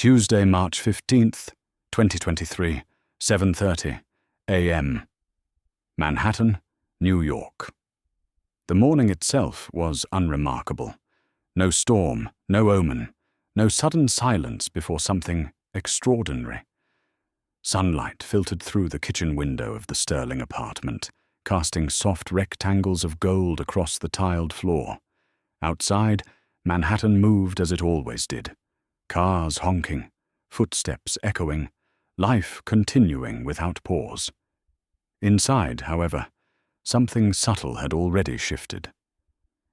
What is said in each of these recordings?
Tuesday, March 15th, 2023, 7:30 a.m. Manhattan, New York. The morning itself was unremarkable. No storm, no omen, no sudden silence before something extraordinary. Sunlight filtered through the kitchen window of the Sterling apartment, casting soft rectangles of gold across the tiled floor. Outside, Manhattan moved as it always did. Cars honking, footsteps echoing, life continuing without pause. Inside, however, something subtle had already shifted.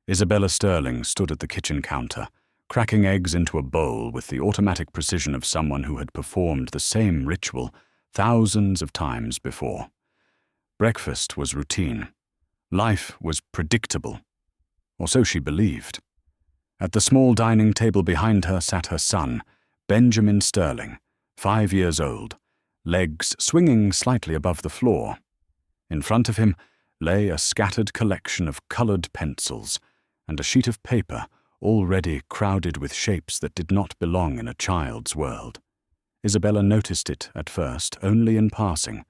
Isabella Sterling stood at the kitchen counter, cracking eggs into a bowl with the automatic precision of someone who had performed the same ritual thousands of times before. Breakfast was routine. Life was predictable, or so she believed. At the small dining table behind her sat her son, Benjamin Sterling, 5 years old, legs swinging slightly above the floor. In front of him lay a scattered collection of colored pencils and a sheet of paper already crowded with shapes that did not belong in a child's world. Isabella noticed it at first only in passing,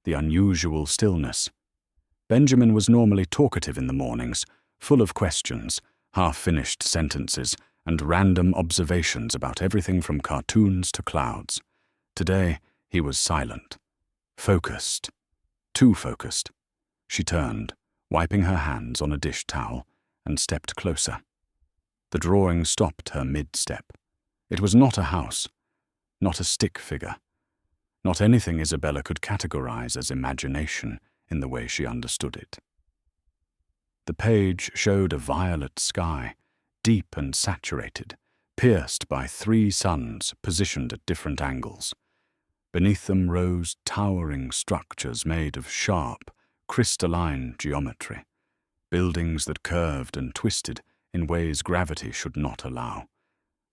the unusual stillness. Benjamin was normally talkative in the mornings, full of questions, half-finished sentences, and random observations about everything from cartoons to clouds. Today, he was silent, focused, too focused. She turned, wiping her hands on a dish towel, and stepped closer. The drawing stopped her mid-step. It was not a house, not a stick figure, not anything Isabella could categorize as imagination in the way she understood it. The page showed a violet sky, deep and saturated, pierced by 3 suns positioned at different angles. Beneath them rose towering structures made of sharp, crystalline geometry, buildings that curved and twisted in ways gravity should not allow.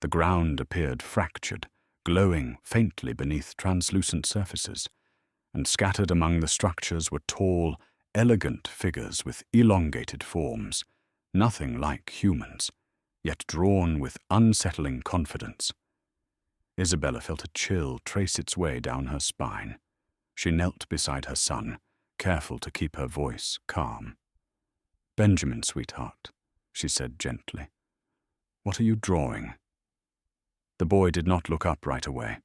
The ground appeared fractured, glowing faintly beneath translucent surfaces, and scattered among the structures were tall, elegant figures with elongated forms, nothing like humans, yet drawn with unsettling confidence. Isabella felt a chill trace its way down her spine. She knelt beside her son, careful to keep her voice calm. "Benjamin, sweetheart," she said gently, "what are you drawing?" The boy did not look up right away.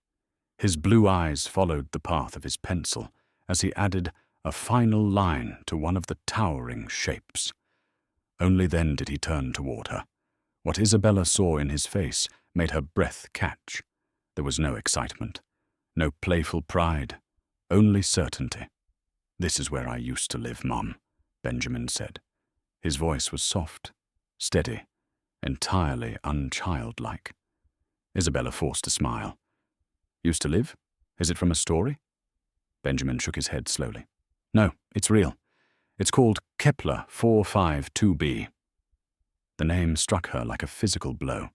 His blue eyes followed the path of his pencil as he added a final line to one of the towering shapes. Only then did he turn toward her. What Isabella saw in his face made her breath catch. There was no excitement, no playful pride, only certainty. "This is where I used to live, Mom," Benjamin said. His voice was soft, steady, entirely unchildlike. Isabella forced a smile. "Used to live? Is it from a story?" Benjamin shook his head slowly. "No, it's real. It's called Kepler 452b. The name struck her like a physical blow.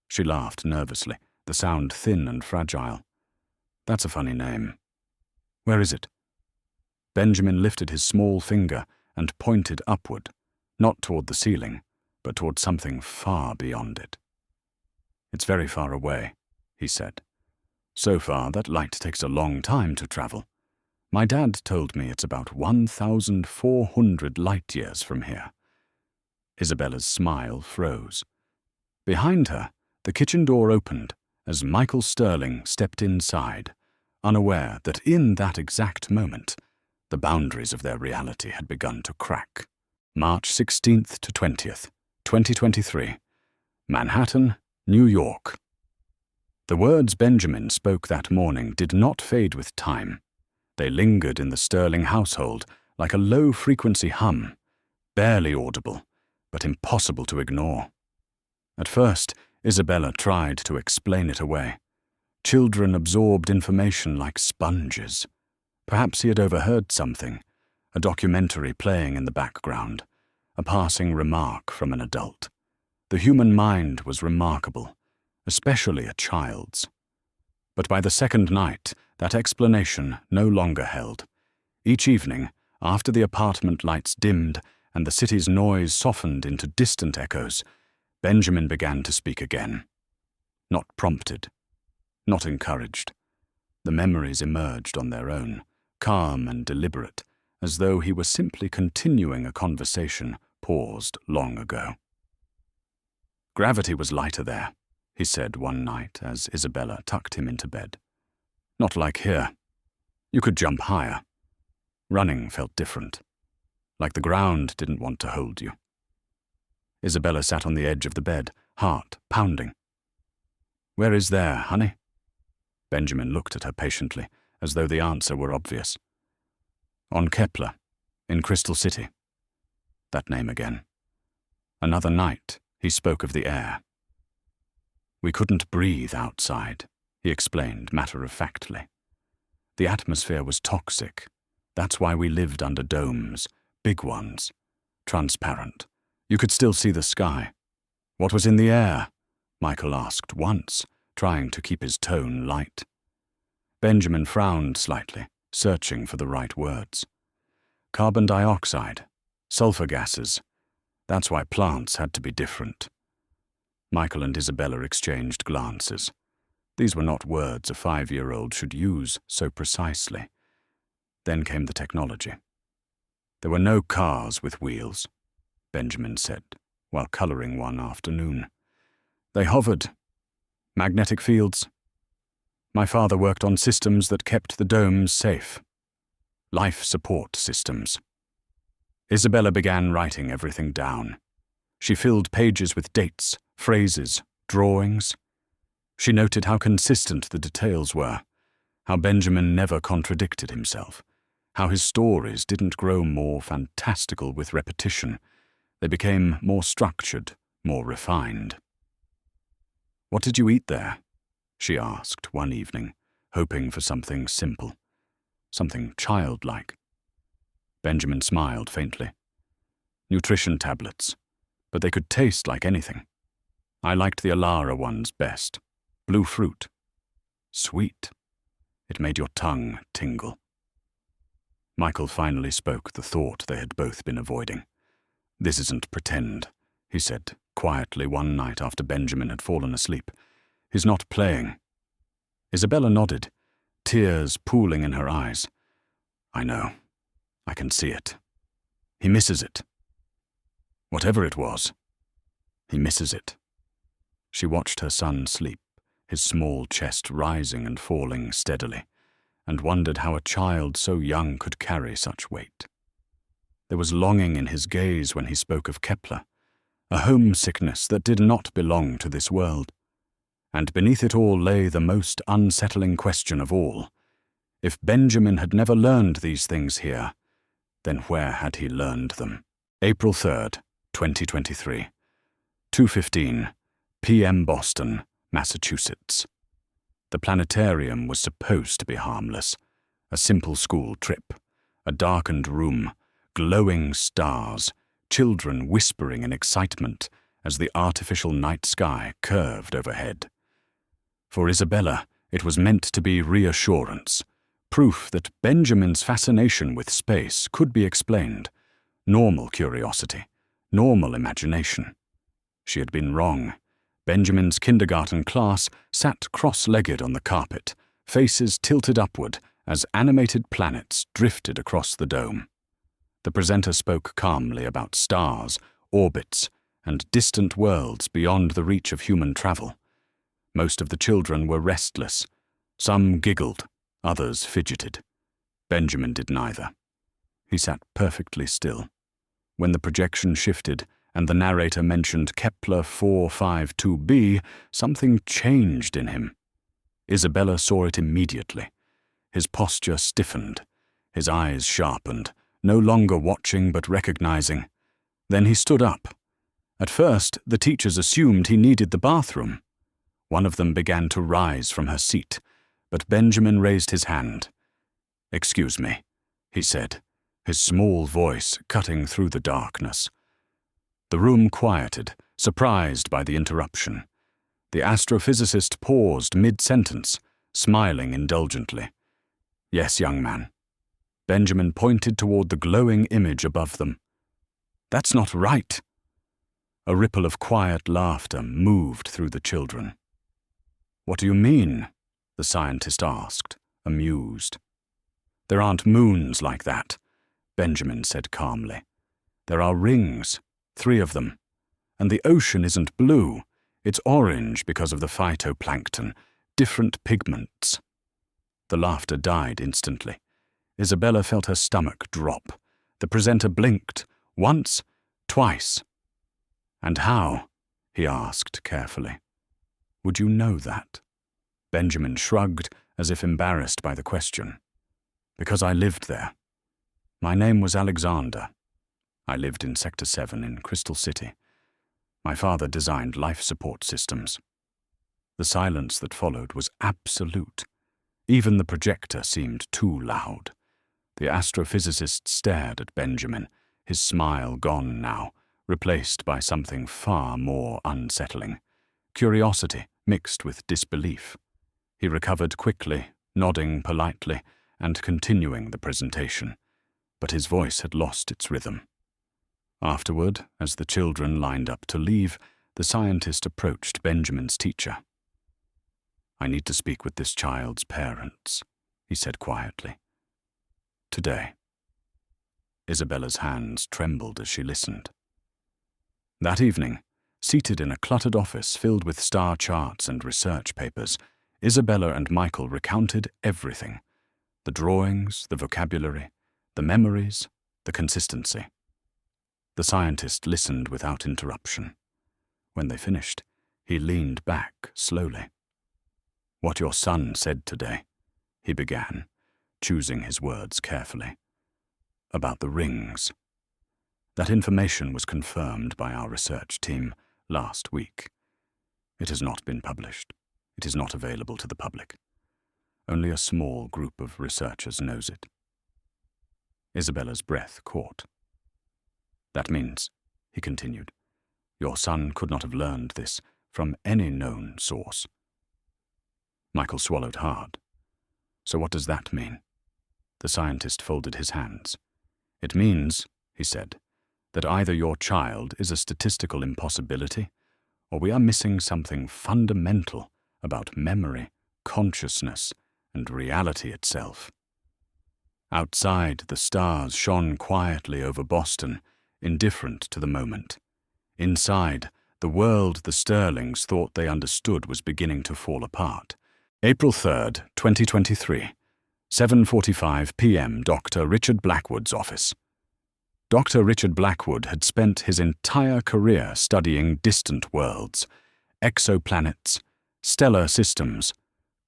She laughed nervously, the sound thin and fragile. "That's a funny name. Where is it?" Benjamin lifted his small finger and pointed upward, not toward the ceiling, but toward something far beyond it. "It's very far away," he said. "So far that light takes a long time to travel. My dad told me it's about 1,400 light-years from here." Isabella's smile froze. Behind her, the kitchen door opened as Michael Sterling stepped inside, unaware that in that exact moment, the boundaries of their reality had begun to crack. March 16th to 20th, 2023. Manhattan, New York. The words Benjamin spoke that morning did not fade with time. They lingered in the Sterling household like a low-frequency hum, barely audible, but impossible to ignore. At first, Isabella tried to explain it away. Children absorbed information like sponges. Perhaps he had overheard something, a documentary playing in the background, a passing remark from an adult. The human mind was remarkable, especially a child's. But by the second night, that explanation no longer held. Each evening, after the apartment lights dimmed and the city's noise softened into distant echoes, Benjamin began to speak again. Not prompted, not encouraged. The memories emerged on their own, calm and deliberate, as though he were simply continuing a conversation paused long ago. "Gravity was lighter there," he said one night as Isabella tucked him into bed. "Not like here. You could jump higher. Running felt different, like the ground didn't want to hold you." Isabella sat on the edge of the bed, heart pounding. "Where is there, honey?" Benjamin looked at her patiently, as though the answer were obvious. "On Kepler, in Crystal City." That name again. Another night, he spoke of the air. "We couldn't breathe outside," he explained matter-of-factly. "The atmosphere was toxic. That's why we lived under domes, big ones, transparent. You could still see the sky." "What was in the air?" Michael asked once, trying to keep his tone light. Benjamin frowned slightly, searching for the right words. "Carbon dioxide, sulfur gases. That's why plants had to be different." Michael and Isabella exchanged glances. These were not words a 5-year-old should use so precisely. Then came the technology. "There were no cars with wheels," Benjamin said, while coloring one afternoon. "They hovered. Magnetic fields. My father worked on systems that kept the domes safe. Life support systems." Isabella began writing everything down. She filled pages with dates, phrases, drawings. She noted how consistent the details were, how Benjamin never contradicted himself, how his stories didn't grow more fantastical with repetition. They became more structured, more refined. "What did you eat there?" she asked one evening, hoping for something simple, something childlike. Benjamin smiled faintly. "Nutrition tablets, but they could taste like anything. I liked the Alara ones best. Blue fruit. Sweet. It made your tongue tingle." Michael finally spoke the thought they had both been avoiding. "This isn't pretend," he said quietly one night after Benjamin had fallen asleep. "He's not playing." Isabella nodded, tears pooling in her eyes. "I know. I can see it. He misses it. Whatever it was, he misses it." She watched her son sleep, his small chest rising and falling steadily, and wondered how a child so young could carry such weight. There was longing in his gaze when he spoke of Kepler, a homesickness that did not belong to this world. And beneath it all lay the most unsettling question of all. If Benjamin had never learned these things here, then where had he learned them? April 3rd, 2023, 2:15 p.m. Boston, Massachusetts. The planetarium was supposed to be harmless, a simple school trip, a darkened room, glowing stars, children whispering in excitement as the artificial night sky curved overhead. For Isabella, it was meant to be reassurance, proof that Benjamin's fascination with space could be explained, normal curiosity, normal imagination. She had been wrong. Benjamin's kindergarten class sat cross-legged on the carpet, faces tilted upward as animated planets drifted across the dome. The presenter spoke calmly about stars, orbits, and distant worlds beyond the reach of human travel. Most of the children were restless. Some giggled, others fidgeted. Benjamin did neither. He sat perfectly still. When the projection shifted and the narrator mentioned Kepler 452b, something changed in him. Isabella saw it immediately. His posture stiffened, his eyes sharpened, no longer watching but recognizing. Then he stood up. At first, the teachers assumed he needed the bathroom. One of them began to rise from her seat, but Benjamin raised his hand. "Excuse me," he said, his small voice cutting through the darkness. The room quieted, surprised by the interruption. The astrophysicist paused mid-sentence, smiling indulgently. "Yes, young man." Benjamin pointed toward the glowing image above them. "That's not right." A ripple of quiet laughter moved through the children. "What do you mean?" the scientist asked, amused. There aren't moons like that, Benjamin said calmly. There are rings, 3 of them. And the ocean isn't blue, it's orange because of the phytoplankton, different pigments. The laughter died instantly. Isabella felt her stomach drop. The presenter blinked, once, twice. And how? He asked carefully. Would you know that? Benjamin shrugged, as if embarrassed by the question. Because I lived there. My name was Alexander. I lived in Sector 7 in Crystal City. My father designed life support systems. The silence that followed was absolute. Even the projector seemed too loud. The astrophysicist stared at Benjamin, his smile gone now, replaced by something far more unsettling. Curiosity mixed with disbelief. He recovered quickly, nodding politely, and continuing the presentation. But his voice had lost its rhythm. Afterward, as the children lined up to leave, the scientist approached Benjamin's teacher. I need to speak with this child's parents, he said quietly. Today. Isabella's hands trembled as she listened. That evening, seated in a cluttered office filled with star charts and research papers, Isabella and Michael recounted everything. The drawings, the vocabulary, the memories, the consistency. The scientist listened without interruption. When they finished, he leaned back slowly. What your son said today, he began, choosing his words carefully. About the rings. That information was confirmed by our research team last week. It has not been published. It is not available to the public. Only a small group of researchers knows it. Isabella's breath caught. That means, he continued, your son could not have learned this from any known source. Michael swallowed hard. So what does that mean? The scientist folded his hands. It means, he said, that either your child is a statistical impossibility, or we are missing something fundamental about memory, consciousness, and reality itself. Outside, the stars shone quietly over Boston, indifferent to the moment. Inside, the world the Sterlings thought they understood was beginning to fall apart. April 3rd, 2023, 7:45 p.m. Dr. Richard Blackwood's office. Dr. Richard Blackwood had spent his entire career studying distant worlds, exoplanets, stellar systems,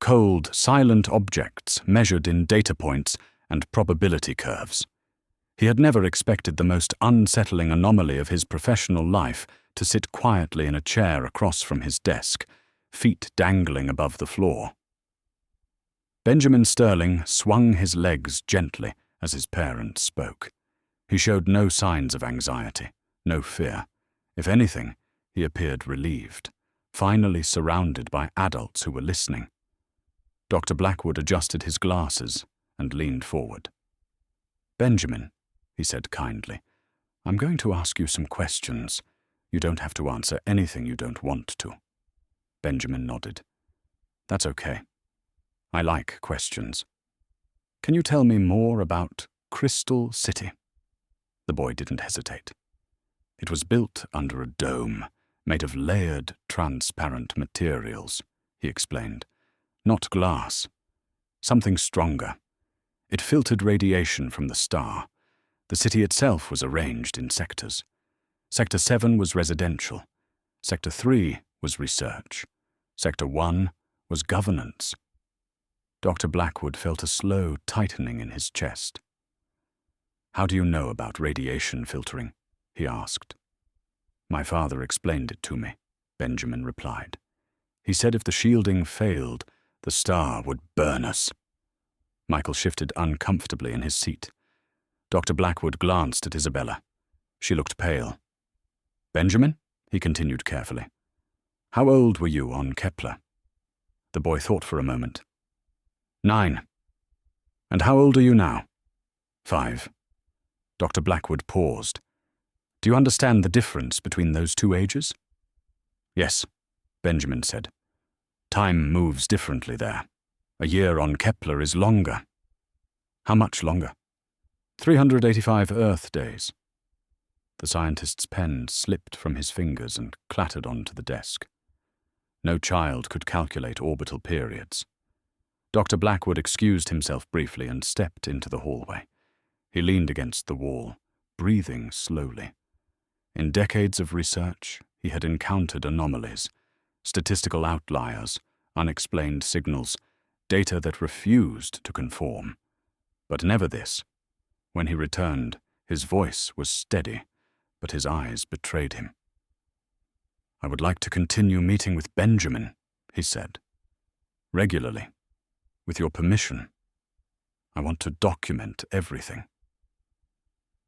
cold, silent objects measured in data points and probability curves. He had never expected the most unsettling anomaly of his professional life to sit quietly in a chair across from his desk, feet dangling above the floor. Benjamin Sterling swung his legs gently as his parents spoke. He showed no signs of anxiety, no fear. If anything, he appeared relieved, finally surrounded by adults who were listening. Dr. Blackwood adjusted his glasses and leaned forward. Benjamin, he said kindly, I'm going to ask you some questions. You don't have to answer anything you don't want to. Benjamin nodded. That's okay. I like questions. Can you tell me more about Crystal City? The boy didn't hesitate. It was built under a dome, made of layered, transparent materials, he explained. Not glass. Something stronger. It filtered radiation from the star. The city itself was arranged in sectors. Sector 7 was residential. Sector 3 was research. Sector 1 was governance. Dr. Blackwood felt a slow tightening in his chest. How do you know about radiation filtering? He asked. My father explained it to me, Benjamin replied. He said if the shielding failed, the star would burn us. Michael shifted uncomfortably in his seat. Dr. Blackwood glanced at Isabella. She looked pale. Benjamin, he continued carefully, how old were you on Kepler? The boy thought for a moment. 9. And how old are you now? 5. Dr. Blackwood paused. Do you understand the difference between those 2 ages? Yes, Benjamin said. Time moves differently there. A year on Kepler is longer. How much longer? 385 Earth days. The scientist's pen slipped from his fingers and clattered onto the desk. No child could calculate orbital periods. Dr. Blackwood excused himself briefly and stepped into the hallway. He leaned against the wall, breathing slowly. In decades of research, he had encountered anomalies, statistical outliers, unexplained signals, data that refused to conform. But never this. When he returned, his voice was steady, but his eyes betrayed him. "I would like to continue meeting with Benjamin," he said. "Regularly. With your permission. I want to document everything."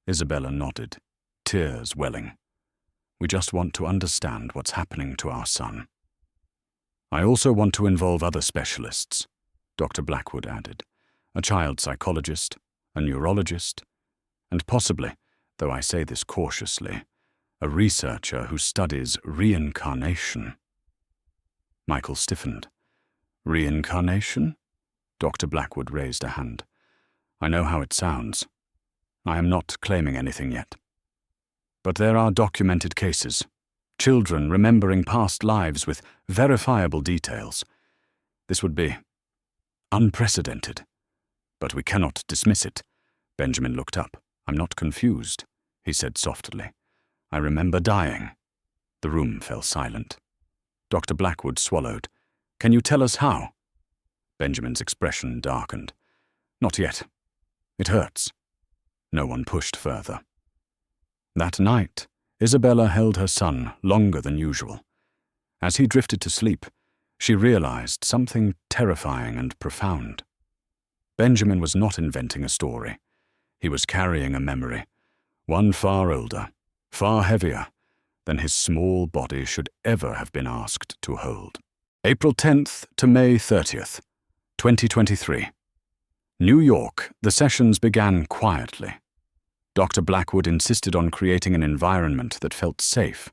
Isabella nodded, tears welling. "We just want to understand what's happening to our son." "I also want to involve other specialists," Dr. Blackwood added. "A child psychologist, a neurologist, and possibly, though I say this cautiously, a researcher who studies reincarnation." Michael stiffened. "Reincarnation?" Dr. Blackwood raised a hand. "I know how it sounds. I am not claiming anything yet. But there are documented cases, children remembering past lives with verifiable details. This would be unprecedented. But we cannot dismiss it." Benjamin looked up. "I'm not confused," he said softly. "I remember dying." The room fell silent. Dr. Blackwood swallowed. "Can you tell us how?" Benjamin's expression darkened. "Not yet. It hurts." No one pushed further. That night, Isabella held her son longer than usual. As he drifted to sleep, she realized something terrifying and profound. Benjamin was not inventing a story. He was carrying a memory, one far older, far heavier than his small body should ever have been asked to hold. April 10th to May 30th, 2023. New York, the sessions began quietly. Dr. Blackwood insisted on creating an environment that felt safe.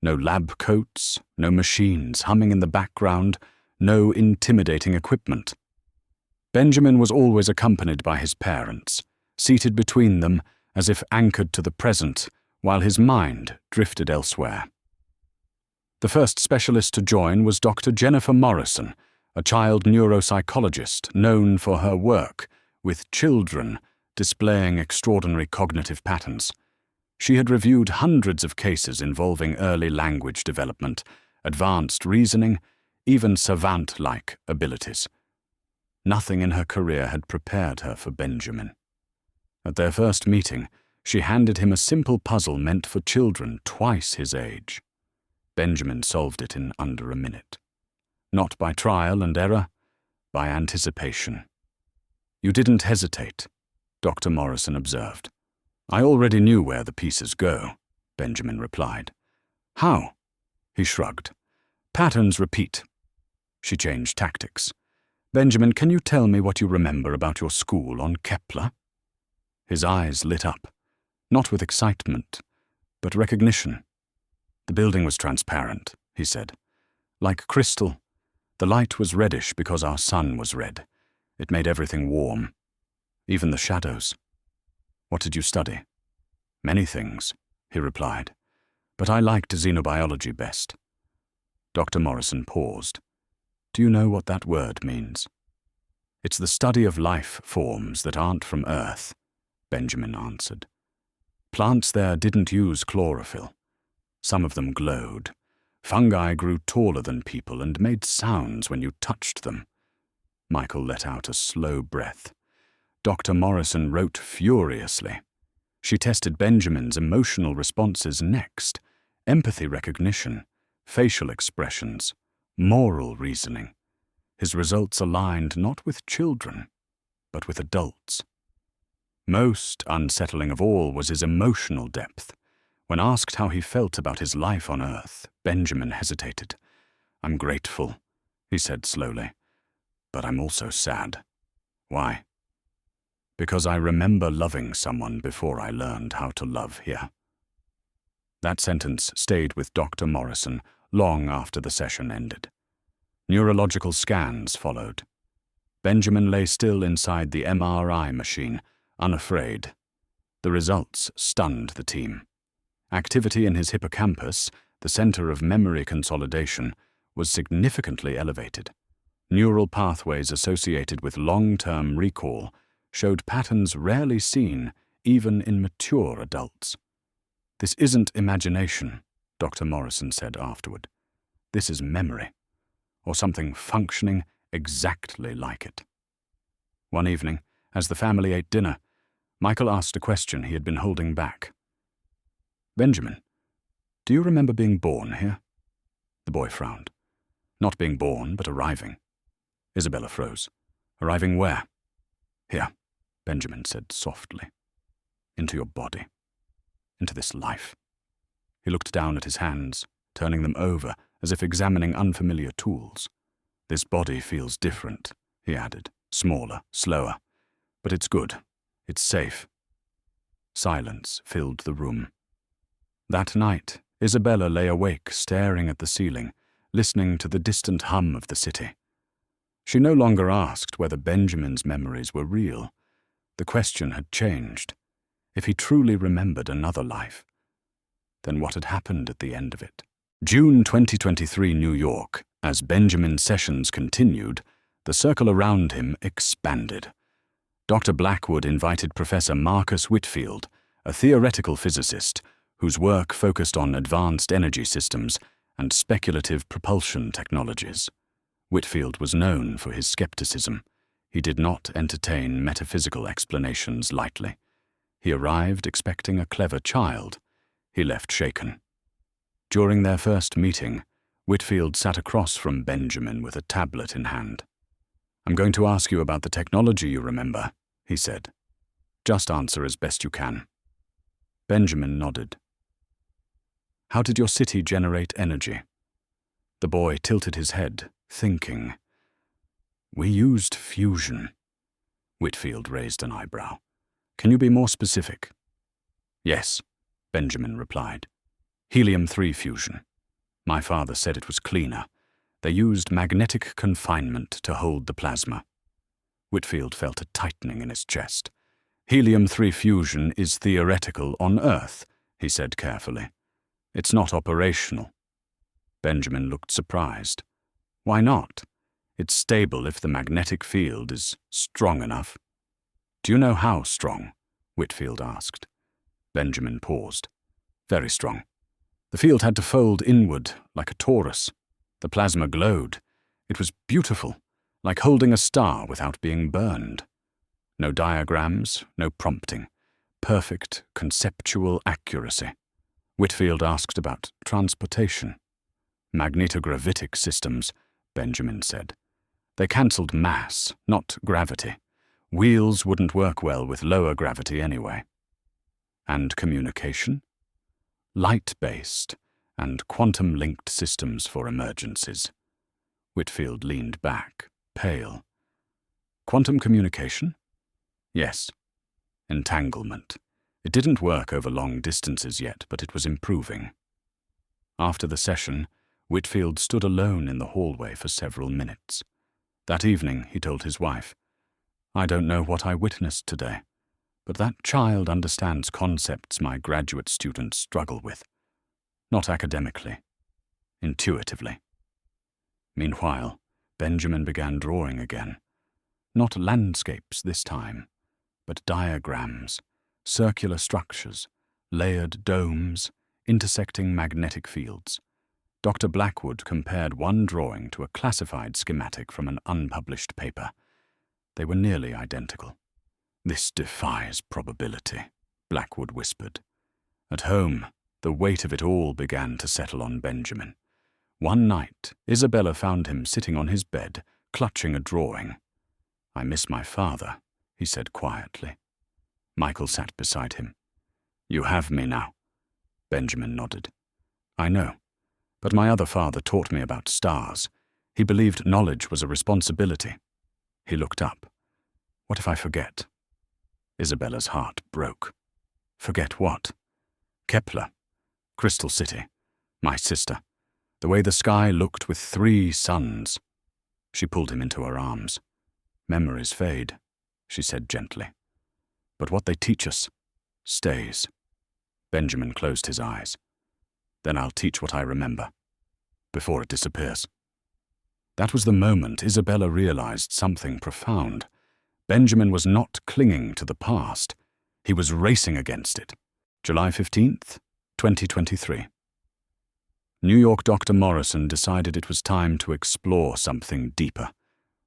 No lab coats, no machines humming in the background, no intimidating equipment. Benjamin was always accompanied by his parents, seated between them as if anchored to the present, while his mind drifted elsewhere. The first specialist to join was Dr. Jennifer Morrison, a child neuropsychologist known for her work with children displaying extraordinary cognitive patterns. She had reviewed hundreds of cases involving early language development, advanced reasoning, even savant-like abilities. Nothing in her career had prepared her for Benjamin. At their first meeting, she handed him a simple puzzle meant for children twice his age. Benjamin solved it in under a minute. Not by trial and error, by anticipation. "You didn't hesitate," Dr. Morrison observed. "I already knew where the pieces go," Benjamin replied. "How?" He shrugged. "Patterns repeat." She changed tactics. "Benjamin, can you tell me what you remember about your school on Kepler?" His eyes lit up, not with excitement, but recognition. "The building was transparent," he said. "Like crystal. The light was reddish because our sun was red. It made everything warm. Even the shadows." "What did you study?" "Many things," he replied. "But I liked xenobiology best." Dr. Morrison paused. "Do you know what that word means?" "It's the study of life forms that aren't from Earth," Benjamin answered. "Plants there didn't use chlorophyll. Some of them glowed. Fungi grew taller than people and made sounds when you touched them." Michael let out a slow breath. Dr. Morrison wrote furiously. She tested Benjamin's emotional responses next: empathy recognition, facial expressions, moral reasoning. His results aligned not with children, but with adults. Most unsettling of all was his emotional depth. When asked how he felt about his life on Earth, Benjamin hesitated. "I'm grateful," he said slowly, "but I'm also sad." "Why?" "Because I remember loving someone before I learned how to love here." That sentence stayed with Dr. Morrison long after the session ended. Neurological scans followed. Benjamin lay still inside the MRI machine, unafraid. The results stunned the team. Activity in his hippocampus, the center of memory consolidation, was significantly elevated. Neural pathways associated with long-term recall showed patterns rarely seen even in mature adults. "This isn't imagination," Dr. Morrison said afterward. "This is memory, or something functioning exactly like it." One evening, as the family ate dinner, Michael asked a question he had been holding back. "Benjamin, do you remember being born here?" The boy frowned. "Not being born, but arriving." Isabella froze. "Arriving where?" "Here," Benjamin said softly. "Into your body. Into this life." He looked down at his hands, turning them over as if examining unfamiliar tools. "This body feels different," he added, "smaller, slower. But it's good. It's safe." Silence filled the room. That night, Isabella lay awake, staring at the ceiling, listening to the distant hum of the city. She no longer asked whether Benjamin's memories were real. The question had changed. If he truly remembered another life, then what had happened at the end of it? June 2023, New York. As Benjamin's sessions continued, the circle around him expanded. Dr. Blackwood invited Professor Marcus Whitfield, a theoretical physicist whose work focused on advanced energy systems and speculative propulsion technologies. Whitfield was known for his skepticism. He did not entertain metaphysical explanations lightly. He arrived expecting a clever child. He left shaken. During their first meeting, Whitfield sat across from Benjamin with a tablet in hand. "I'm going to ask you about the technology you remember," he said. "Just answer as best you can." Benjamin nodded. "How did your city generate energy?" The boy tilted his head, thinking. "We used fusion." Whitfield raised an eyebrow. "Can you be more specific?" "Yes," Benjamin replied. "Helium-3 fusion. My father said it was cleaner. They used magnetic confinement to hold the plasma." Whitfield felt a tightening in his chest. "Helium-3 fusion is theoretical on Earth," he said carefully. "It's not operational." Benjamin looked surprised. "Why not? It's stable if the magnetic field is strong enough." "Do you know how strong?" Whitfield asked. Benjamin paused. "Very strong. The field had to fold inward like a torus. The plasma glowed. It was beautiful, like holding a star without being burned. No diagrams, no prompting. Perfect conceptual accuracy." Whitfield asked about transportation. "Magnetogravitic systems," Benjamin said. "They cancelled mass, not gravity. Wheels wouldn't work well with lower gravity anyway." "And communication?" "Light-based and quantum-linked systems for emergencies." Whitfield leaned back, pale. "Quantum communication?" "Yes. Entanglement. It didn't work over long distances yet, but it was improving." After the session, Whitfield stood alone in the hallway for several minutes. That evening, he told his wife, "I don't know what I witnessed today, but that child understands concepts my graduate students struggle with. Not academically, intuitively." Meanwhile, Benjamin began drawing again. Not landscapes this time, but diagrams, circular structures, layered domes, intersecting magnetic fields. Dr. Blackwood compared one drawing to a classified schematic from an unpublished paper. They were nearly identical. "This defies probability," Blackwood whispered. At home, the weight of it all began to settle on Benjamin. One night, Isabella found him sitting on his bed, clutching a drawing. "I miss my father," he said quietly. Michael sat beside him. "You have me now." Benjamin nodded. "I know. But my other father taught me about stars. He believed knowledge was a responsibility." He looked up. "What if I forget?" Isabella's heart broke. "Forget what?" "Kepler. Crystal City. My sister. The way the sky looked with 3 suns." She pulled him into her arms. Memories fade, she said gently. But what they teach us stays. Benjamin closed his eyes. Then I'll teach what I remember, before it disappears. That was the moment Isabella realized something profound. Benjamin was not clinging to the past. He was racing against it. July 15th, 2023. New York Dr. Morrison decided it was time to explore something deeper.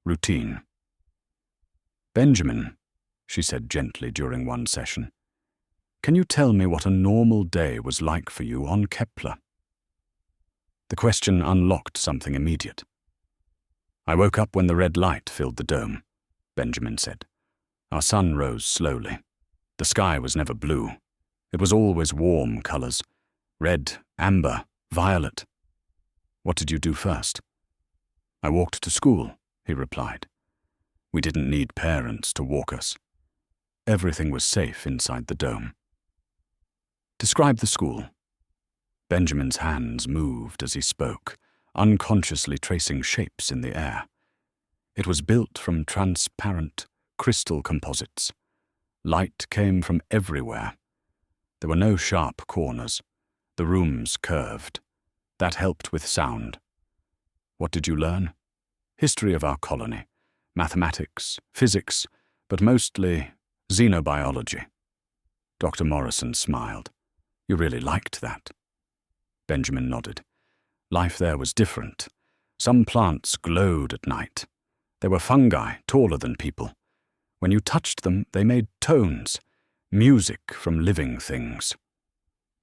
Routine. Benjamin, she said gently during one session, can you tell me what a normal day was like for you on Kepler? The question unlocked something immediate. I woke up when the red light filled the dome, Benjamin said. Our sun rose slowly. The sky was never blue. It was always warm colors. Red, amber, violet. What did you do first? I walked to school, he replied. We didn't need parents to walk us. Everything was safe inside the dome. Describe the school. Benjamin's hands moved as he spoke, unconsciously tracing shapes in the air. It was built from transparent, crystal composites. Light came from everywhere. There were no sharp corners. The rooms curved. That helped with sound. What did you learn? History of our colony, mathematics, physics, but mostly xenobiology. Dr. Morrison smiled. You really liked that? Benjamin nodded. Life there was different. Some plants glowed at night. There were fungi taller than people. When you touched them, they made tones, music from living things.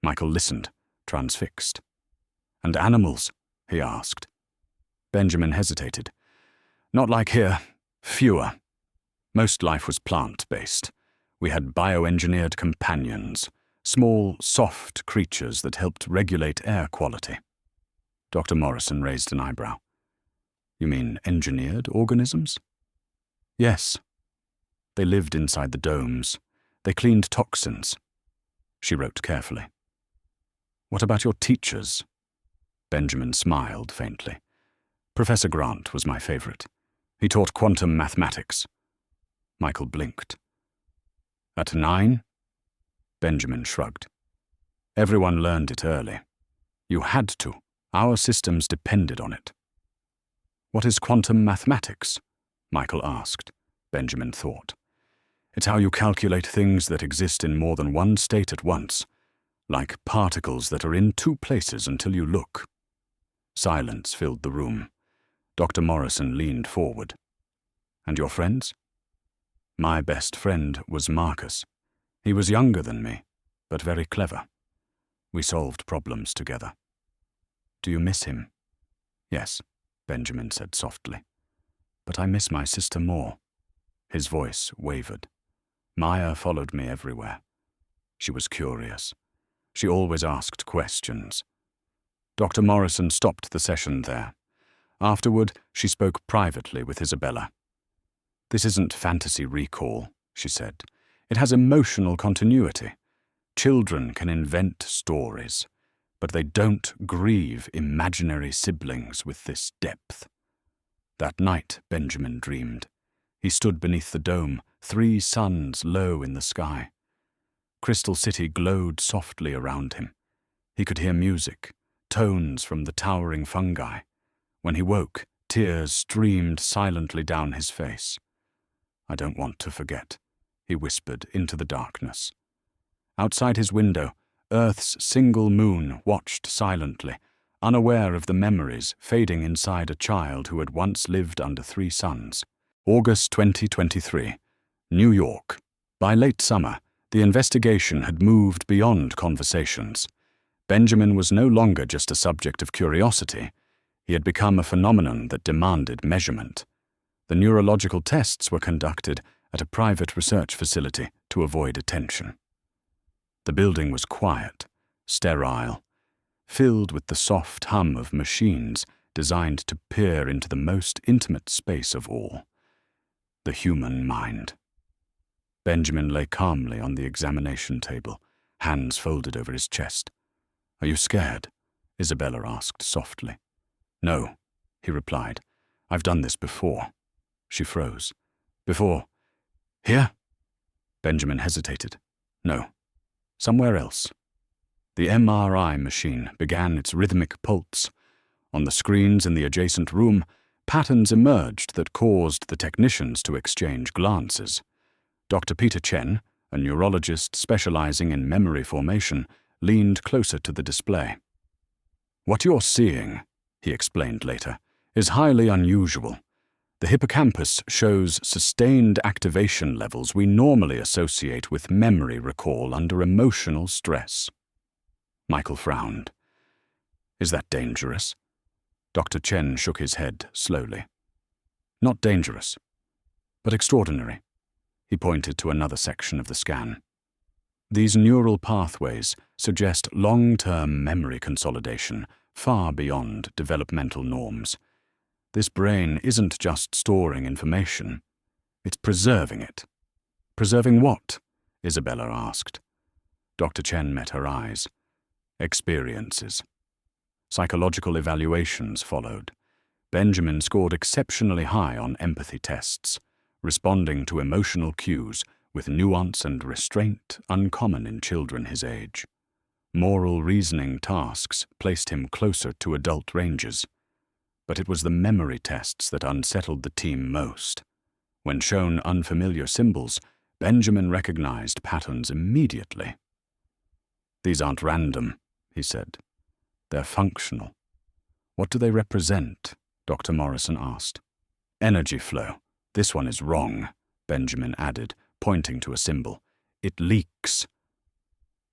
Michael listened, transfixed. And animals? He asked. Benjamin hesitated. Not like here. Fewer. Most life was plant-based. We had bioengineered companions, small, soft creatures that helped regulate air quality. Dr. Morrison raised an eyebrow. You mean engineered organisms? Yes. They lived inside the domes. They cleaned toxins. She wrote carefully. What about your teachers? Benjamin smiled faintly. Professor Grant was my favorite. He taught quantum mathematics. Michael blinked. At 9? Benjamin shrugged. Everyone learned it early. You had to. Our systems depended on it. What is quantum mathematics? Michael asked. Benjamin thought. It's how you calculate things that exist in more than one state at once, like particles that are in two places until you look. Silence filled the room. Dr. Morrison leaned forward. And your friends? My best friend was Marcus. He was younger than me, but very clever. We solved problems together. Do you miss him? Yes, Benjamin said softly. But I miss my sister more. His voice wavered. Maya followed me everywhere. She was curious. She always asked questions. Dr. Morrison stopped the session there. Afterward, she spoke privately with Isabella. This isn't fantasy recall, she said. It has emotional continuity. Children can invent stories, but they don't grieve imaginary siblings with this depth. That night, Benjamin dreamed. He stood beneath the dome, 3 suns low in the sky. Crystal City glowed softly around him. He could hear music, tones from the towering fungi. When he woke, tears streamed silently down his face. I don't want to forget, he whispered into the darkness. Outside his window, Earth's single moon watched silently, unaware of the memories fading inside a child who had once lived under 3 suns. August 2023, New York. By late summer, the investigation had moved beyond conversations. Benjamin was no longer just a subject of curiosity. He had become a phenomenon that demanded measurement. The neurological tests were conducted at a private research facility to avoid attention. The building was quiet, sterile, filled with the soft hum of machines designed to peer into the most intimate space of all, the human mind. Benjamin lay calmly on the examination table, hands folded over his chest. Are you scared? Isabella asked softly. No, he replied. I've done this before. She froze. Before. Here? Benjamin hesitated. No. Somewhere else. The MRI machine began its rhythmic pulse. On the screens in the adjacent room, patterns emerged that caused the technicians to exchange glances. Dr. Peter Chen, a neurologist specializing in memory formation, leaned closer to the display. What you're seeing, he explained later, is highly unusual. The hippocampus shows sustained activation levels we normally associate with memory recall under emotional stress. Michael frowned. Is that dangerous? Dr. Chen shook his head slowly. Not dangerous, but extraordinary. He pointed to another section of the scan. These neural pathways suggest long-term memory consolidation far beyond developmental norms. This brain isn't just storing information, it's preserving it. Preserving what? Isabella asked. Dr. Chen met her eyes. Experiences. Psychological evaluations followed. Benjamin scored exceptionally high on empathy tests, responding to emotional cues with nuance and restraint uncommon in children his age. Moral reasoning tasks placed him closer to adult ranges. But it was the memory tests that unsettled the team most. When shown unfamiliar symbols, Benjamin recognized patterns immediately. These aren't random, he said. They're functional. What do they represent? Dr. Morrison asked. Energy flow. This one is wrong, Benjamin added, pointing to a symbol. It leaks.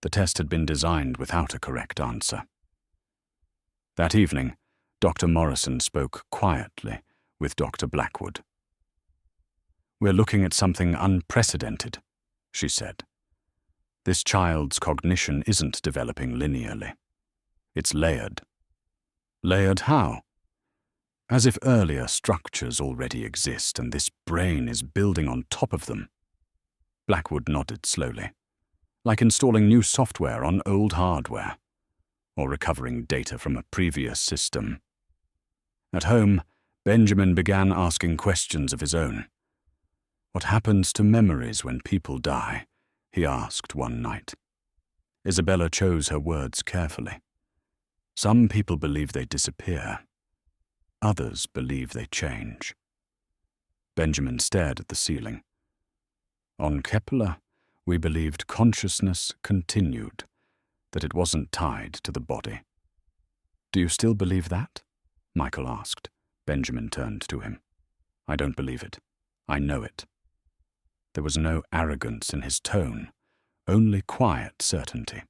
The test had been designed without a correct answer. That evening, Dr. Morrison spoke quietly with Dr. Blackwood. We're looking at something unprecedented, she said. This child's cognition isn't developing linearly. It's layered. Layered how? As if earlier structures already exist and this brain is building on top of them. Blackwood nodded slowly, like installing new software on old hardware, or recovering data from a previous system. At home, Benjamin began asking questions of his own. What happens to memories when people die? He asked one night. Isabella chose her words carefully. Some people believe they disappear. Others believe they change. Benjamin stared at the ceiling. On Kepler, we believed consciousness continued, that it wasn't tied to the body. Do you still believe that? Michael asked. Benjamin turned to him. I don't believe it. I know it. There was no arrogance in his tone, only quiet certainty.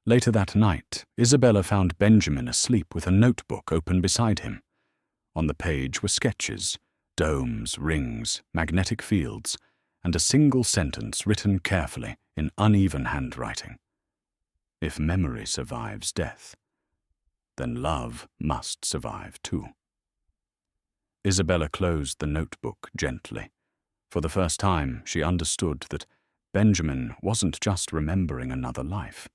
Later that night, Isabella found Benjamin asleep with a notebook open beside him. On the page were sketches, domes, rings, magnetic fields, and a single sentence written carefully in uneven handwriting. If memory survives death, then love must survive too. Isabella closed the notebook gently. For the first time, she understood that Benjamin wasn't just remembering another life.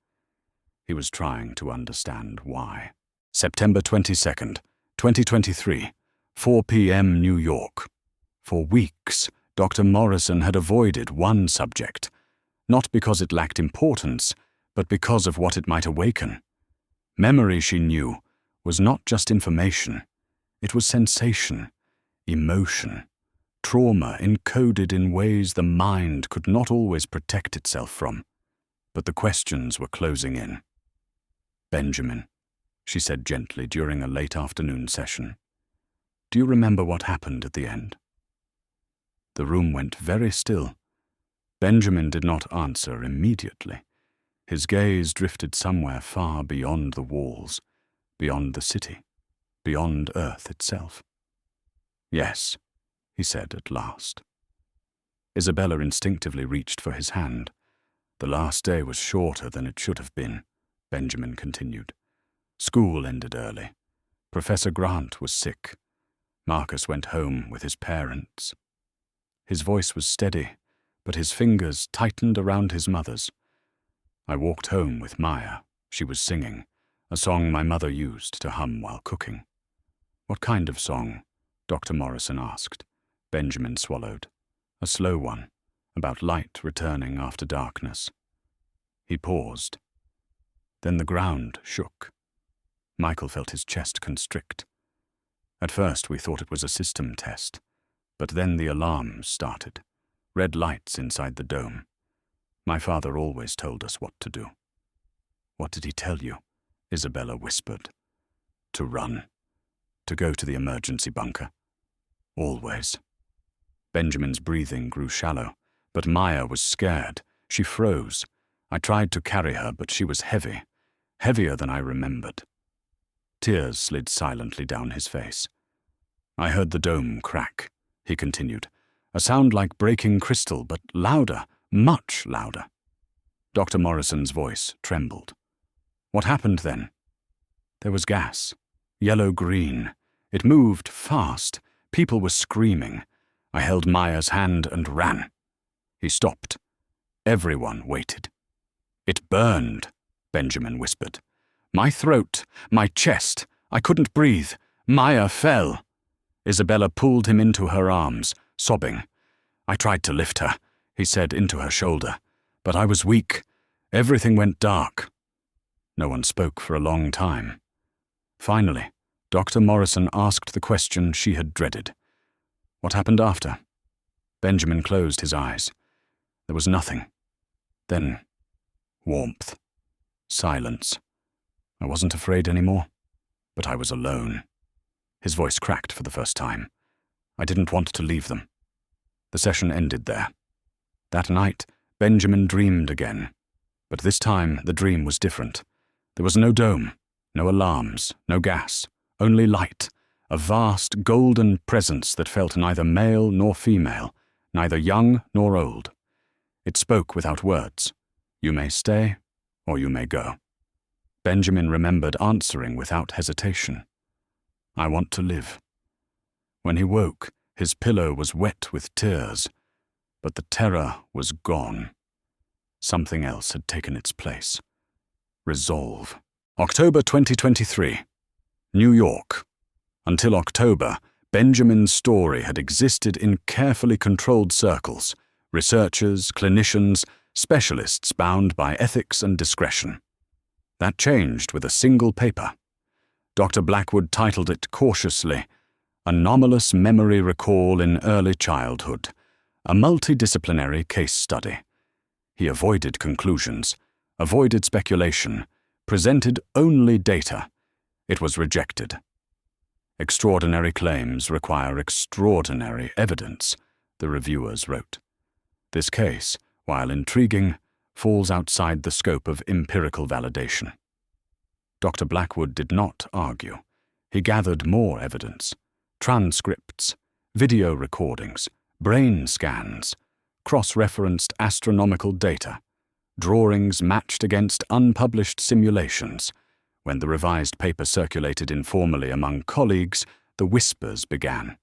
He was trying to understand why. September 22nd, 2023, 4 p.m. New York. For weeks, Dr. Morrison had avoided one subject, not because it lacked importance, but because of what it might awaken. Memory, she knew, was not just information. It was sensation, emotion, trauma encoded in ways the mind could not always protect itself from. But the questions were closing in. Benjamin, she said gently during a late afternoon session, do you remember what happened at the end? The room went very still. Benjamin did not answer immediately. His gaze drifted somewhere far beyond the walls, beyond the city, beyond Earth itself. Yes, he said at last. Isabella instinctively reached for his hand. The last day was shorter than it should have been, Benjamin continued. School ended early. Professor Grant was sick. Marcus went home with his parents. His voice was steady, but his fingers tightened around his mother's. I walked home with Maya. She was singing, a song my mother used to hum while cooking. What kind of song? Dr. Morrison asked. Benjamin swallowed. a slow one, about light returning after darkness. He paused. Then the ground shook. Michael felt his chest constrict. At first we thought it was a system test, but then the alarms started. Red lights inside the dome. My father always told us what to do. What did he tell you? Isabella whispered. To run. To go to the emergency bunker. Always. Benjamin's breathing grew shallow, but Maya was scared. She froze. I tried to carry her, but she was heavy. Heavier than I remembered. Tears slid silently down his face. I heard the dome crack, he continued. A sound like breaking crystal, but louder, much louder. Dr. Morrison's voice trembled. What happened then? There was gas. Yellow-green. It moved fast. People were screaming. I held Maya's hand and ran. He stopped. Everyone waited. It burned, Benjamin whispered. My throat, my chest. I couldn't breathe. Maya fell. Isabella pulled him into her arms, sobbing. I tried to lift her, he said into her shoulder, but I was weak. Everything went dark. No one spoke for a long time. Finally, Dr. Morrison asked the question she had dreaded. What happened after? Benjamin closed his eyes. There was nothing. Then, warmth. Silence. I wasn't afraid anymore, but I was alone. His voice cracked for the first time. I didn't want to leave them. The session ended there. That night, Benjamin dreamed again. But this time, the dream was different. There was no dome, no alarms, no gas, only light, a vast golden presence that felt neither male nor female, neither young nor old. It spoke without words. You may stay, or you may go. Benjamin remembered answering without hesitation. I want to live. When he woke, his pillow was wet with tears, but the terror was gone. Something else had taken its place. Resolve. October 2023. New York. Until October, Benjamin's story had existed in carefully controlled circles, researchers, clinicians, specialists bound by ethics and discretion. That changed with a single paper. Dr. Blackwood titled it cautiously, Anomalous Memory Recall in Early Childhood, a multidisciplinary case study. He avoided conclusions, avoided speculation, presented only data. It was rejected. Extraordinary claims require extraordinary evidence, the reviewers wrote. This case, while intriguing, falls outside the scope of empirical validation. Dr. Blackwood did not argue. He gathered more evidence, transcripts, video recordings, brain scans, cross-referenced astronomical data, drawings matched against unpublished simulations. When the revised paper circulated informally among colleagues, the whispers began.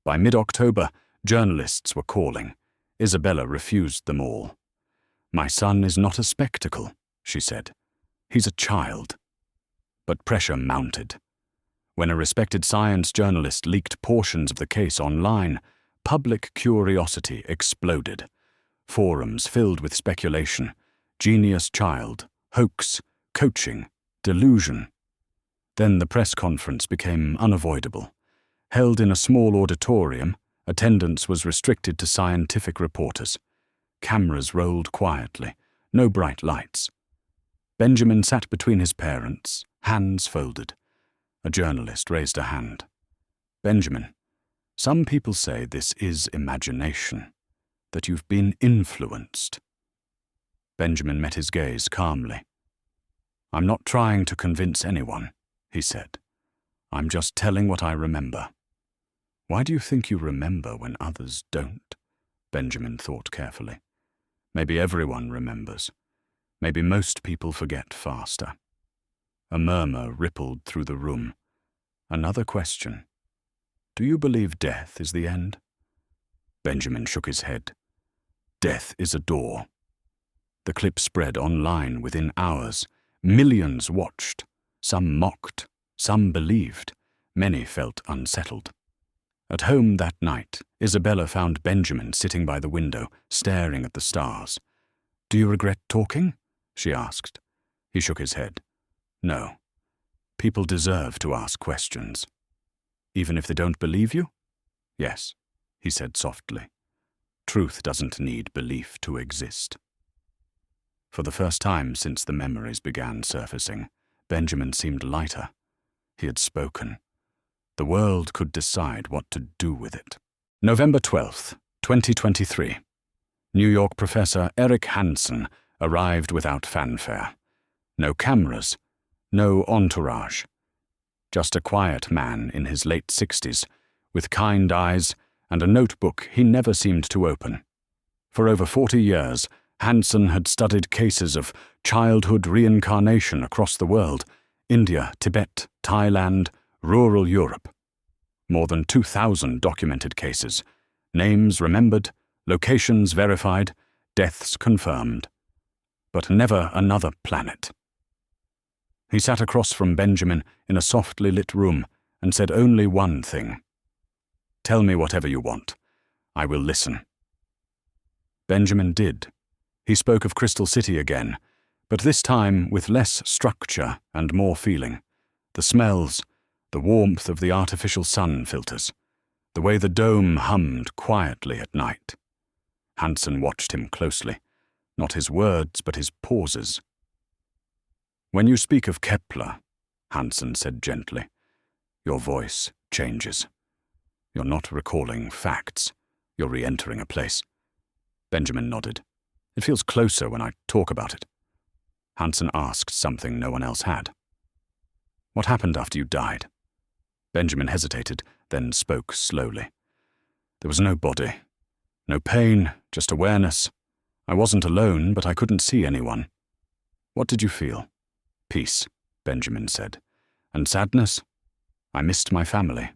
By mid-October, journalists were calling. Isabella refused them all. My son is not a spectacle, she said. He's a child. But pressure mounted. When a respected science journalist leaked portions of the case online, public curiosity exploded. Forums filled with speculation, genius child, hoax, coaching, delusion. Then the press conference became unavoidable. Held in a small auditorium, attendance was restricted to scientific reporters. Cameras rolled quietly, no bright lights. Benjamin sat between his parents, hands folded. A journalist raised a hand. Benjamin, some people say this is imagination, that you've been influenced. Benjamin met his gaze calmly. I'm not trying to convince anyone, he said. I'm just telling what I remember. Why do you think you remember when others don't? Benjamin thought carefully. Maybe everyone remembers. Maybe most people forget faster. A murmur rippled through the room. Another question. Do you believe death is the end? Benjamin shook his head. Death is a door. The clip spread online within hours. Millions watched. Some mocked. Some believed. Many felt unsettled. At home that night, Isabella found Benjamin sitting by the window, staring at the stars. "Do you regret talking?" she asked. He shook his head. "No. People deserve to ask questions." "Even if they don't believe you?" "Yes," he said softly. "Truth doesn't need belief to exist." For the first time since the memories began surfacing, Benjamin seemed lighter. He had spoken. The world could decide what to do with it. November 12th, 2023. New York professor Eric Hansen arrived without fanfare. No cameras, no entourage. Just a quiet man in his late 60s, with kind eyes and a notebook he never seemed to open. For over 40 years, Hansen had studied cases of childhood reincarnation across the world: India, Tibet, Thailand, rural Europe. More than 2,000 documented cases, names remembered, locations verified, deaths confirmed. But never another planet. He sat across from Benjamin in a softly lit room and said only one thing: "Tell me whatever you want. I will listen." Benjamin did. He spoke of Crystal City again, but this time with less structure and more feeling. The smells, the warmth of the artificial sun filters, the way the dome hummed quietly at night. Hansen watched him closely, not his words but his pauses. "When you speak of Kepler," Hansen said gently, "your voice changes. You're not recalling facts, you're re-entering a place." Benjamin nodded. "It feels closer when I talk about it." Hansen asked something no one else had. "What happened after you died?" Benjamin hesitated, then spoke slowly. "There was no body, no pain, just awareness. I wasn't alone, but I couldn't see anyone." "What did you feel?" "Peace," Benjamin said. "And sadness? I missed my family."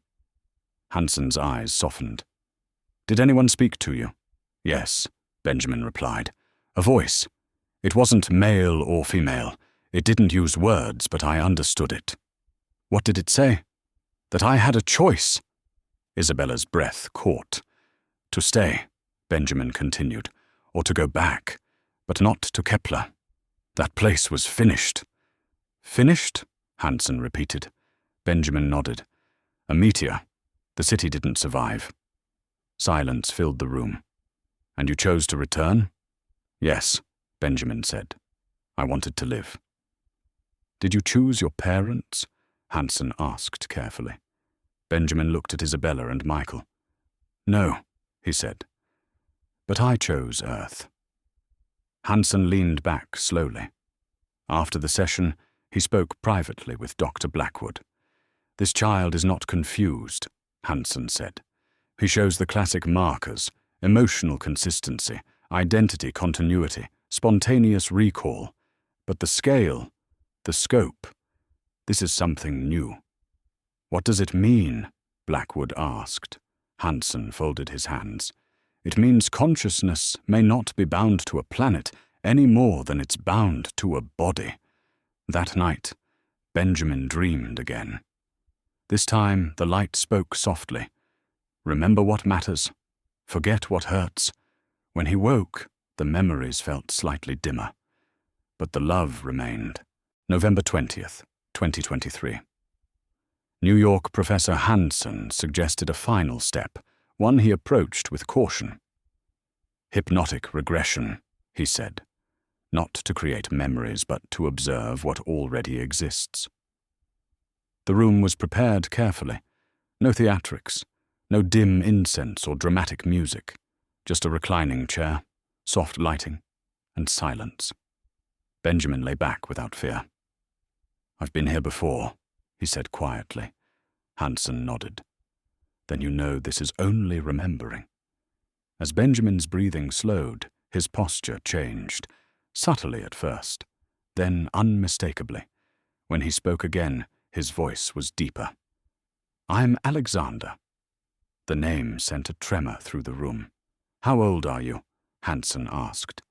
Hansen's eyes softened. "Did anyone speak to you?" "Yes," Benjamin replied. "A voice. It wasn't male or female. It didn't use words, but I understood it." "What did it say?" "That I had a choice." Isabella's breath caught. "To stay," Benjamin continued, "or to go back, but not to Kepler. That place was finished." "Finished?" Hansen repeated. Benjamin nodded. "A meteor. The city didn't survive." Silence filled the room. "And you chose to return?" "Yes," Benjamin said. "I wanted to live." "Did you choose your parents?" Hansen asked carefully. Benjamin looked at Isabella and Michael. "No," he said. "But I chose Earth." Hansen leaned back slowly. After the session, he spoke privately with Dr. Blackwood. "This child is not confused," Hansen said. "He shows the classic markers: emotional consistency, identity continuity, spontaneous recall. But the scale, the scope, this is something new." "What does it mean?" Blackwood asked. Hansen folded his hands. "It means consciousness may not be bound to a planet any more than it's bound to a body." That night, Benjamin dreamed again. This time the light spoke softly. "Remember what matters. Forget what hurts." When he woke, the memories felt slightly dimmer. But the love remained. November 20th, 2023. New York professor Hansen suggested a final step, one he approached with caution. "Hypnotic regression," he said. "Not to create memories, but to observe what already exists." The room was prepared carefully. No theatrics, no dim incense or dramatic music. Just a reclining chair, soft lighting, and silence. Benjamin lay back without fear. "I've been here before," he said quietly. Hansen nodded. "Then you know this is only remembering." As Benjamin's breathing slowed, his posture changed, subtly at first, then unmistakably. When he spoke again, his voice was deeper. "I'm Alexander." The name sent a tremor through the room. "How old are you?" Hansen asked.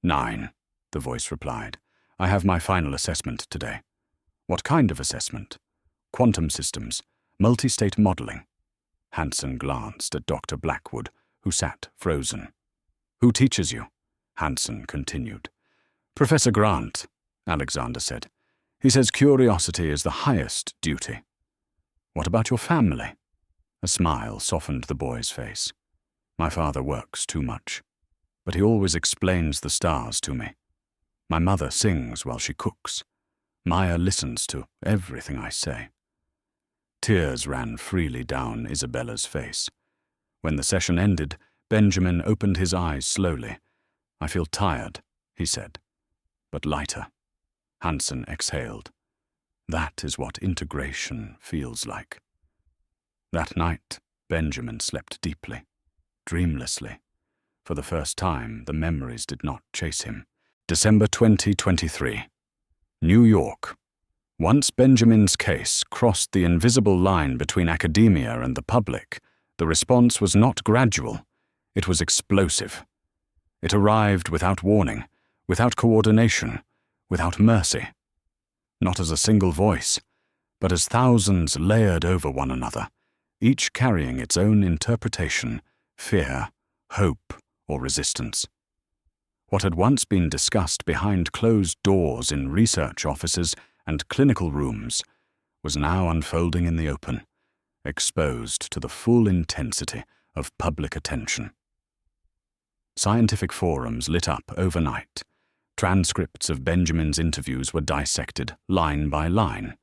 9, the voice replied. "I have my final assessment today." "What kind of assessment?" "Quantum systems, multi-state modeling." Hansen glanced at Dr. Blackwood, who sat frozen. "Who teaches you?" Hansen continued. "Professor Grant," Alexander said. "He says curiosity is the highest duty." "What about your family?" A smile softened the boy's face. "My father works too much, but he always explains the stars to me. My mother sings while she cooks. Maya listens to everything I say." Tears ran freely down Isabella's face. When the session ended, Benjamin opened his eyes slowly. "I feel tired," he said, "but lighter." Hansen exhaled. "That is what integration feels like." That night, Benjamin slept deeply, dreamlessly. For the first time, the memories did not chase him. December 2023. New York. Once Benjamin's case crossed the invisible line between academia and the public, the response was not gradual, it was explosive. It arrived without warning, without coordination, without mercy. Not as a single voice, but as thousands layered over one another, each carrying its own interpretation, fear, hope, or resistance. What had once been discussed behind closed doors in research offices and clinical rooms was now unfolding in the open, exposed to the full intensity of public attention. Scientific forums lit up overnight. Transcripts of Benjamin's interviews were dissected line by line.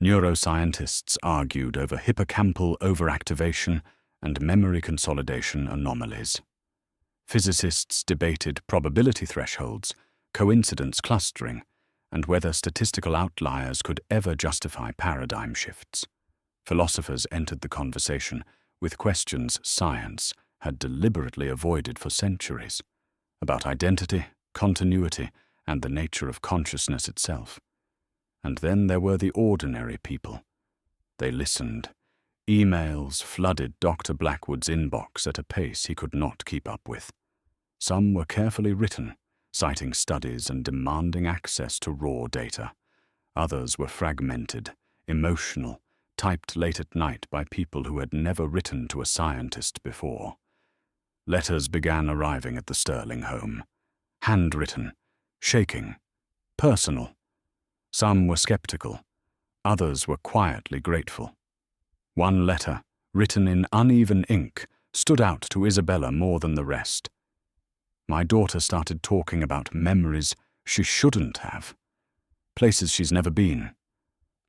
Neuroscientists argued over hippocampal overactivation and memory consolidation anomalies. Physicists debated probability thresholds, coincidence clustering, and whether statistical outliers could ever justify paradigm shifts. Philosophers entered the conversation with questions science had deliberately avoided for centuries, about identity, continuity, and the nature of consciousness itself. And then there were the ordinary people. They listened. Emails flooded Dr. Blackwood's inbox at a pace he could not keep up with. Some were carefully written, citing studies and demanding access to raw data. Others were fragmented, emotional, typed late at night by people who had never written to a scientist before. Letters began arriving at the Sterling home. Handwritten, shaking, personal. Some were skeptical, others were quietly grateful. One letter, written in uneven ink, stood out to Isabella more than the rest. "My daughter started talking about memories she shouldn't have, places she's never been,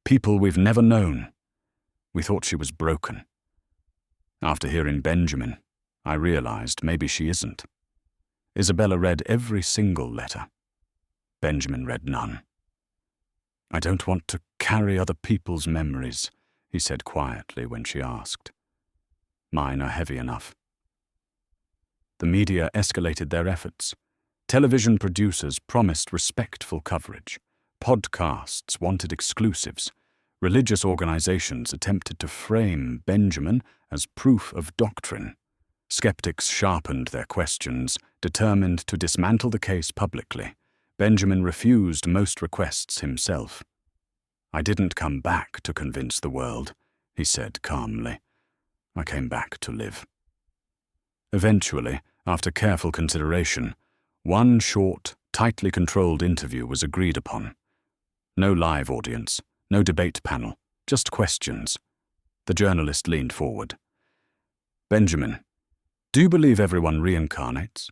people we've never known. We thought she was broken. After hearing Benjamin, I realized maybe she isn't." Isabella read every single letter. Benjamin read none. "I don't want to carry other people's memories," he said quietly when she asked. "Mine are heavy enough." The media escalated their efforts. Television producers promised respectful coverage. Podcasts wanted exclusives. Religious organizations attempted to frame Benjamin as proof of doctrine. Skeptics sharpened their questions, determined to dismantle the case publicly. Benjamin refused most requests himself. "I didn't come back to convince the world," he said calmly. "I came back to live." Eventually, after careful consideration, one short, tightly controlled interview was agreed upon. No live audience, no debate panel, just questions. The journalist leaned forward. "Benjamin, do you believe everyone reincarnates?"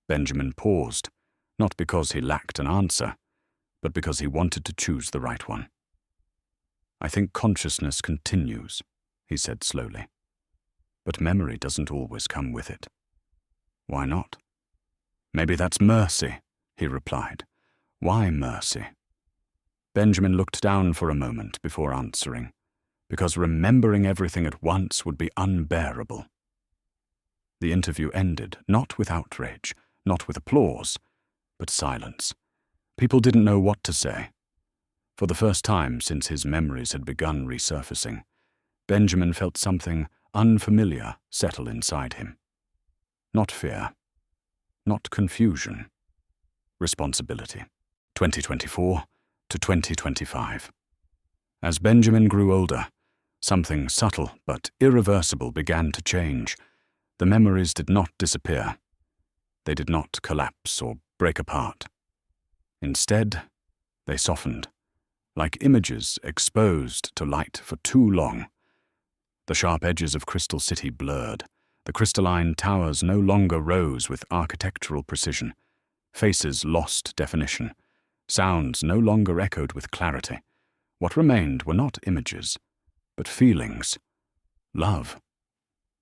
Benjamin paused, not because he lacked an answer, but because he wanted to choose the right one. "I think consciousness continues," he said slowly. "But memory doesn't always come with it." "Why not?" "Maybe that's mercy," he replied. "Why mercy?" Benjamin looked down for a moment before answering, because remembering everything at once would be unbearable. The interview ended, not with outrage, not with applause, but silence. People didn't know what to say. For the first time since his memories had begun resurfacing, Benjamin felt something unfamiliar settle inside him. Not fear, not confusion, responsibility. 2024 to 2025. As Benjamin grew older, Something subtle but irreversible began to change. The memories did not disappear. They did not collapse or break apart. Instead, they softened, like images exposed to light for too long. The sharp edges of Crystal City blurred. The crystalline towers no longer rose with architectural precision. Faces lost definition. Sounds no longer echoed with clarity. What remained were not images, but feelings. Love.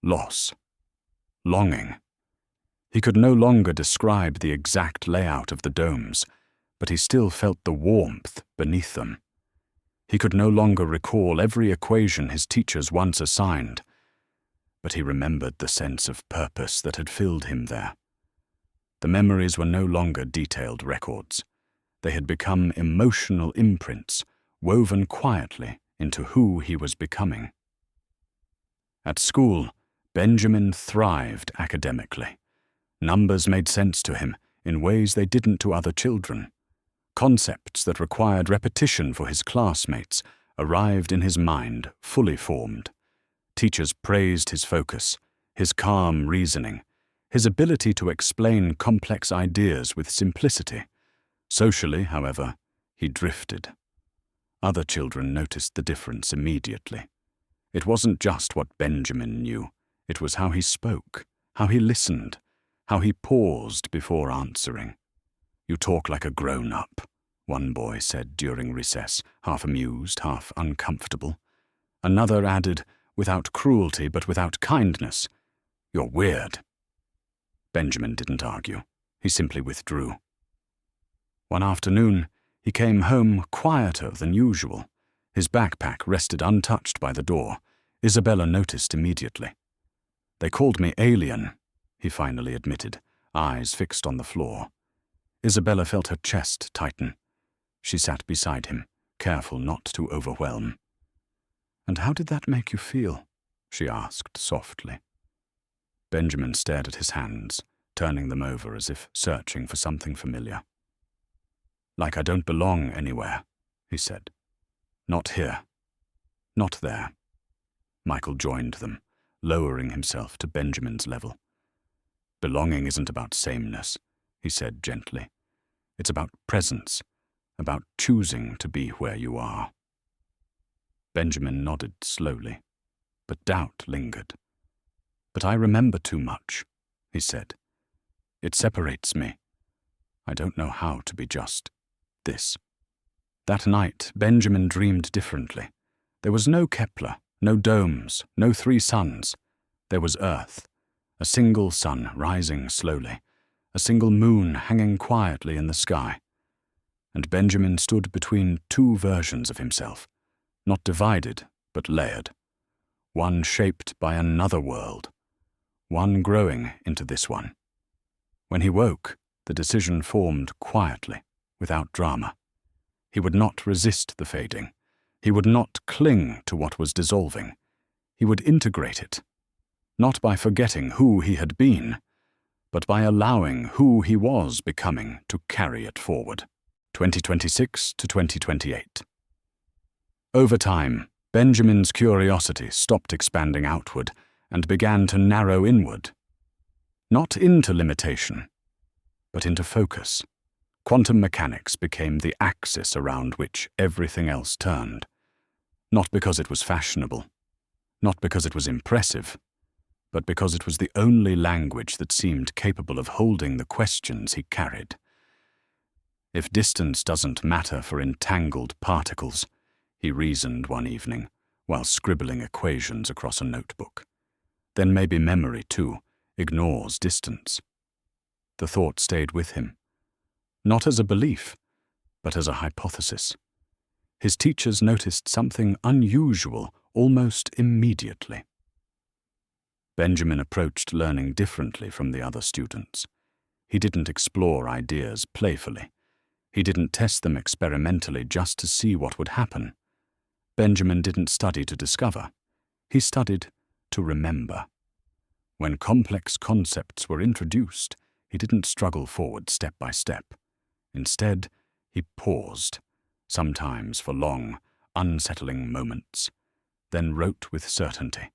Loss. Longing. He could no longer describe the exact layout of the domes, but he still felt the warmth beneath them. He could no longer recall every equation his teachers once assigned, but he remembered the sense of purpose that had filled him there. The memories were no longer detailed records. They had become emotional imprints, woven quietly into who he was becoming. At school, Benjamin thrived academically. Numbers made sense to him in ways they didn't to other children. Concepts that required repetition for his classmates arrived in his mind fully formed. Teachers praised his focus, his calm reasoning, his ability to explain complex ideas with simplicity. Socially, however, he drifted. Other children noticed the difference immediately. It wasn't just what Benjamin knew. It was how he spoke, how he listened, how he paused before answering. "You talk like a grown-up," one boy said during recess, half amused, half uncomfortable. Another added, without cruelty but without kindness, "You're weird." Benjamin didn't argue. He simply withdrew. One afternoon, he came home quieter than usual. His backpack rested untouched by the door. Isabella noticed immediately. "They called me alien," he finally admitted, eyes fixed on the floor. Isabella felt her chest tighten. She sat beside him, careful not to overwhelm. "And how did that make you feel?" she asked softly. Benjamin stared at his hands, turning them over as if searching for something familiar. "Like I don't belong anywhere," he said. "Not here. Not there." Michael joined them, lowering himself to Benjamin's level. "Belonging isn't about sameness," he said gently. "It's about presence, about choosing to be where you are." Benjamin nodded slowly, but doubt lingered. "But I remember too much," he said. "It separates me. I don't know how to be just this." That night, Benjamin dreamed differently. There was no Kepler, no domes, no 3 suns. There was Earth, a single sun rising slowly, a single moon hanging quietly in the sky. And Benjamin stood between 2 versions of himself, not divided, but layered. One shaped by another world, one growing into this one. When he woke, the decision formed quietly, without drama. He would not resist the fading. He would not cling to what was dissolving. He would integrate it, not by forgetting who he had been, but by allowing who he was becoming to carry it forward. 2026 to 2028. Over time, Benjamin's curiosity stopped expanding outward and began to narrow inward. Not into limitation, but into focus. Quantum mechanics became the axis around which everything else turned. Not because it was fashionable, not because it was impressive, but because it was the only language that seemed capable of holding the questions he carried. If distance doesn't matter for entangled particles, he reasoned one evening while scribbling equations across a notebook, then maybe memory, too, ignores distance. The thought stayed with him, not as a belief, but as a hypothesis. His teachers noticed something unusual almost immediately. Benjamin approached learning differently from the other students. He didn't explore ideas playfully. He didn't test them experimentally just to see what would happen. Benjamin didn't study to discover. He studied to remember. When complex concepts were introduced, he didn't struggle forward step by step. Instead, he paused, sometimes for long, unsettling moments. then wrote with certainty,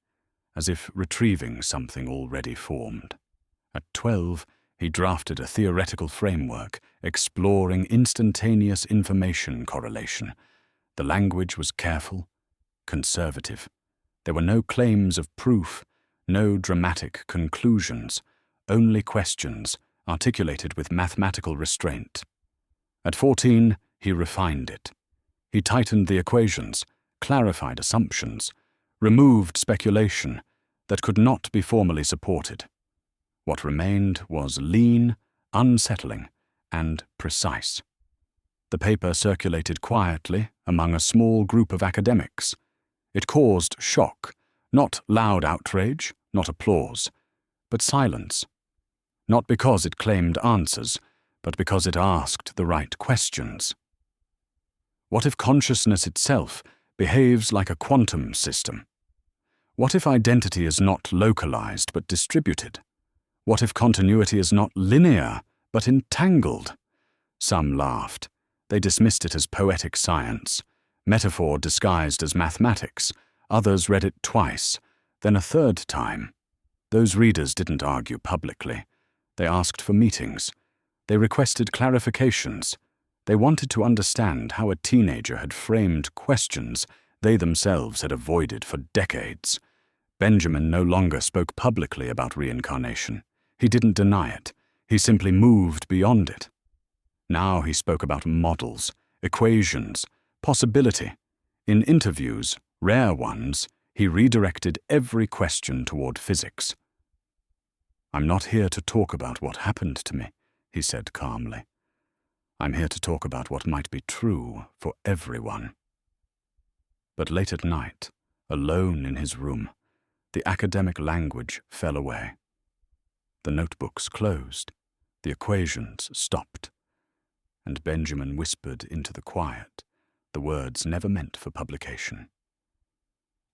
as if retrieving something already formed. At 12, he drafted a theoretical framework exploring instantaneous information correlation. The language was careful, conservative. There were no claims of proof, no dramatic conclusions, only questions articulated with mathematical restraint. At 14, he refined it. He tightened the equations, clarified assumptions, removed speculation that could not be formally supported. What remained was lean, unsettling, and precise. The paper circulated quietly among a small group of academics. It caused shock, not loud outrage, not applause, but silence. Not because it claimed answers, but because it asked the right questions. What if consciousness itself behaves like a quantum system? What if identity is not localized but distributed? What if continuity is not linear but entangled? Some laughed. They dismissed it as poetic science, metaphor disguised as mathematics. Others read it twice, then a third time. Those readers didn't argue publicly. They asked for meetings. They requested clarifications. They wanted to understand how a teenager had framed questions they themselves had avoided for decades. Benjamin no longer spoke publicly about reincarnation. He didn't deny it. He simply moved beyond it. Now he spoke about models, equations, possibility. In interviews, rare ones, he redirected every question toward physics. "I'm not here to talk about what happened to me," he said calmly. "I'm here to talk about what might be true for everyone." But late at night, alone in his room, the academic language fell away. The notebooks closed, the equations stopped, and Benjamin whispered into the quiet the words never meant for publication.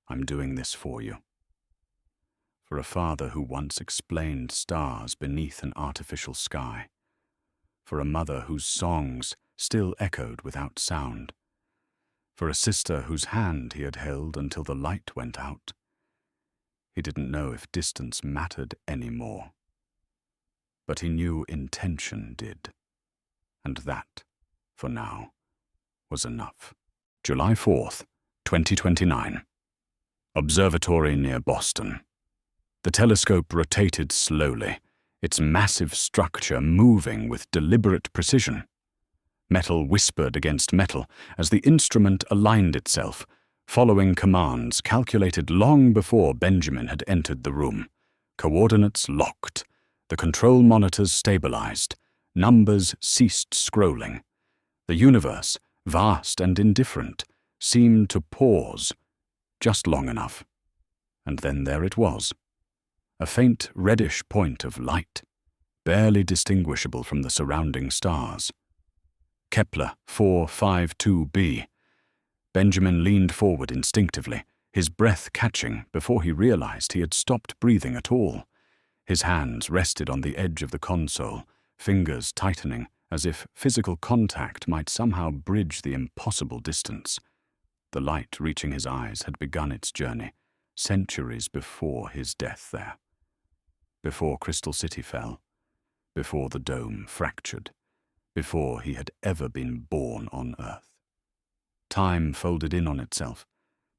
"I'm doing this for you. For a father who once explained stars beneath an artificial sky. For a mother whose songs still echoed without sound. For a sister whose hand he had held until the light went out. He didn't know if distance mattered anymore. But he knew intention did. And that, for now, was enough." July 4th, 2029. Observatory near Boston. The telescope rotated slowly, its massive structure moving with deliberate precision. Metal whispered against metal as the instrument aligned itself, following commands calculated long before Benjamin had entered the room. Coordinates locked. The control monitors stabilized. Numbers ceased scrolling. The universe, vast and indifferent, seemed to pause just long enough. And then there it was. A faint reddish point of light, barely distinguishable from the surrounding stars. Kepler 452b. Benjamin leaned forward instinctively, his breath catching before he realized he had stopped breathing at all. His hands rested on the edge of the console, fingers tightening as if physical contact might somehow bridge the impossible distance. The light reaching his eyes had begun its journey, centuries before his death there. Before Crystal City fell, before the dome fractured, before he had ever been born on Earth. Time folded in on itself.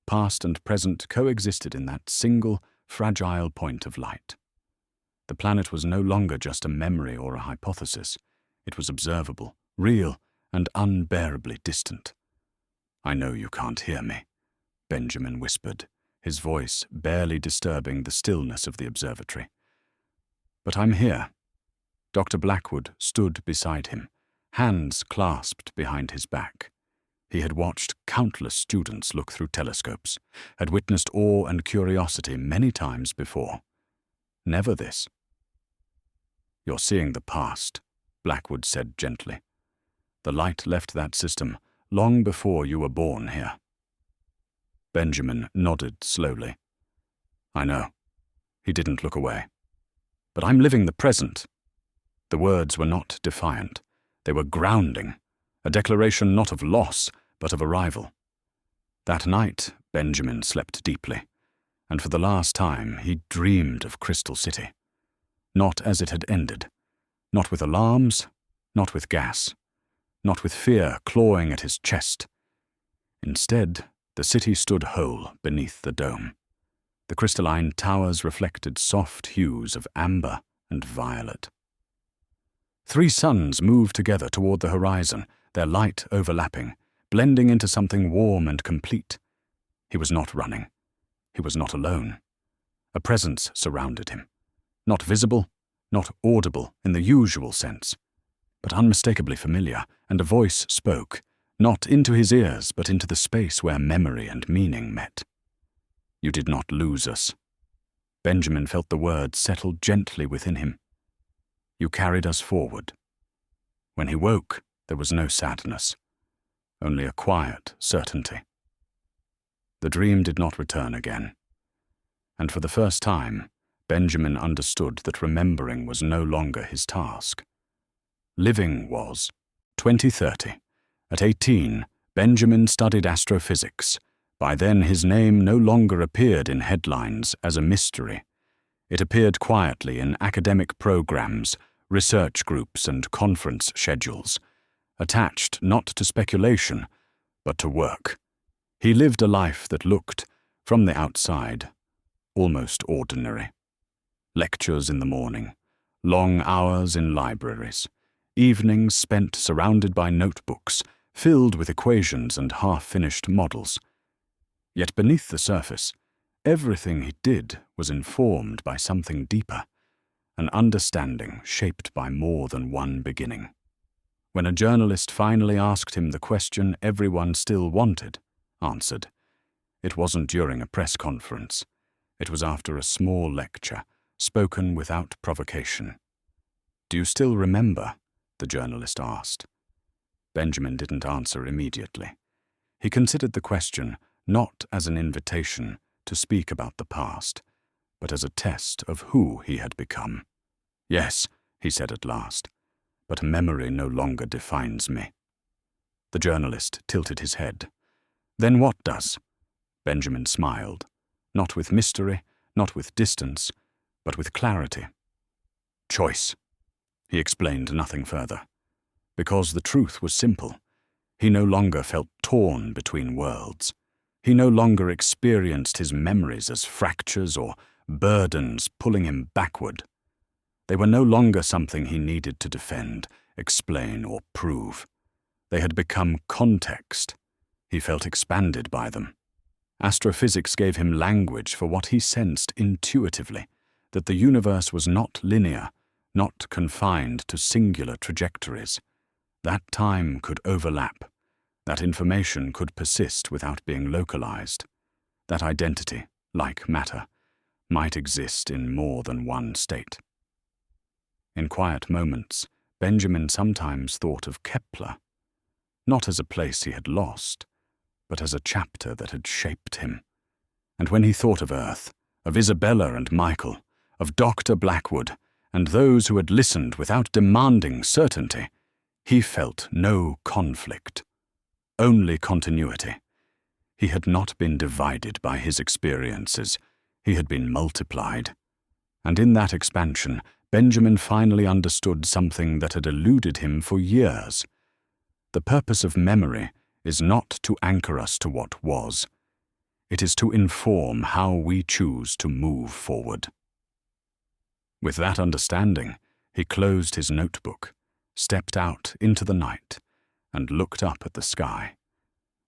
Past and present coexisted in that single, fragile point of light. The planet was no longer just a memory or a hypothesis. It was observable, real, and unbearably distant. "I know you can't hear me," Benjamin whispered, his voice barely disturbing the stillness of the observatory. "But I'm here." Dr. Blackwood stood beside him, hands clasped behind his back. He had watched countless students look through telescopes, had witnessed awe and curiosity many times before. Never this. "You're seeing the past," Blackwood said gently. "The light left that system long before you were born here." Benjamin nodded slowly. "I know." He didn't look away. "But I'm living the present." The words were not defiant. They were grounding, a declaration not of loss, but of arrival. That night, Benjamin slept deeply, and for the last time he dreamed of Crystal City. Not as it had ended, not with alarms, not with gas, not with fear clawing at his chest. Instead, the city stood whole beneath the dome. The crystalline towers reflected soft hues of amber and violet. 3 suns moved together toward the horizon, their light overlapping, blending into something warm and complete. He was not running. He was not alone. A presence surrounded him. Not visible, not audible in the usual sense, but unmistakably familiar, and a voice spoke, not into his ears, but into the space where memory and meaning met. You did not lose us. Benjamin felt the words settle gently within him. You carried us forward. When he woke, there was no sadness, only a quiet certainty. The dream did not return again, and for the first time, Benjamin understood that remembering was no longer his task. Living was. 2030. At 18, Benjamin studied astrophysics. By then his name no longer appeared in headlines as a mystery. It appeared quietly in academic programs, research groups, and conference schedules, attached not to speculation, but to work. He lived a life that looked, from the outside, almost ordinary. Lectures in the morning, long hours in libraries, evenings spent surrounded by notebooks, filled with equations and half-finished models. Yet beneath the surface, everything he did was informed by something deeper, an understanding shaped by more than one beginning. When a journalist finally asked him the question everyone still wanted answered, it wasn't during a press conference. It was after a small lecture, spoken without provocation. "Do you still remember?" the journalist asked. Benjamin didn't answer immediately. He considered the question not as an invitation to speak about the past, but as a test of who he had become. "Yes," he said at last, "but memory no longer defines me." The journalist tilted his head. "Then what does?" Benjamin smiled, not with mystery, not with distance, but with clarity. "Choice." He explained nothing further. Because the truth was simple. He no longer felt torn between worlds. He no longer experienced his memories as fractures or burdens pulling him backward. They were no longer something he needed to defend, explain, or prove. They had become context. He felt expanded by them. Astrophysics gave him language for what he sensed intuitively, that the universe was not linear, not confined to singular trajectories. That time could overlap. That information could persist without being localized. That identity, like matter, might exist in more than one state. In quiet moments, Benjamin sometimes thought of Kepler, not as a place he had lost, but as a chapter that had shaped him. And when he thought of Earth, of Isabella and Michael, of Dr. Blackwood, and those who had listened without demanding certainty, he felt no conflict, only continuity. He had not been divided by his experiences, he had been multiplied. And in that expansion, Benjamin finally understood something that had eluded him for years. The purpose of memory is not to anchor us to what was. It is to inform how we choose to move forward. With that understanding, he closed his notebook, stepped out into the night, and looked up at the sky,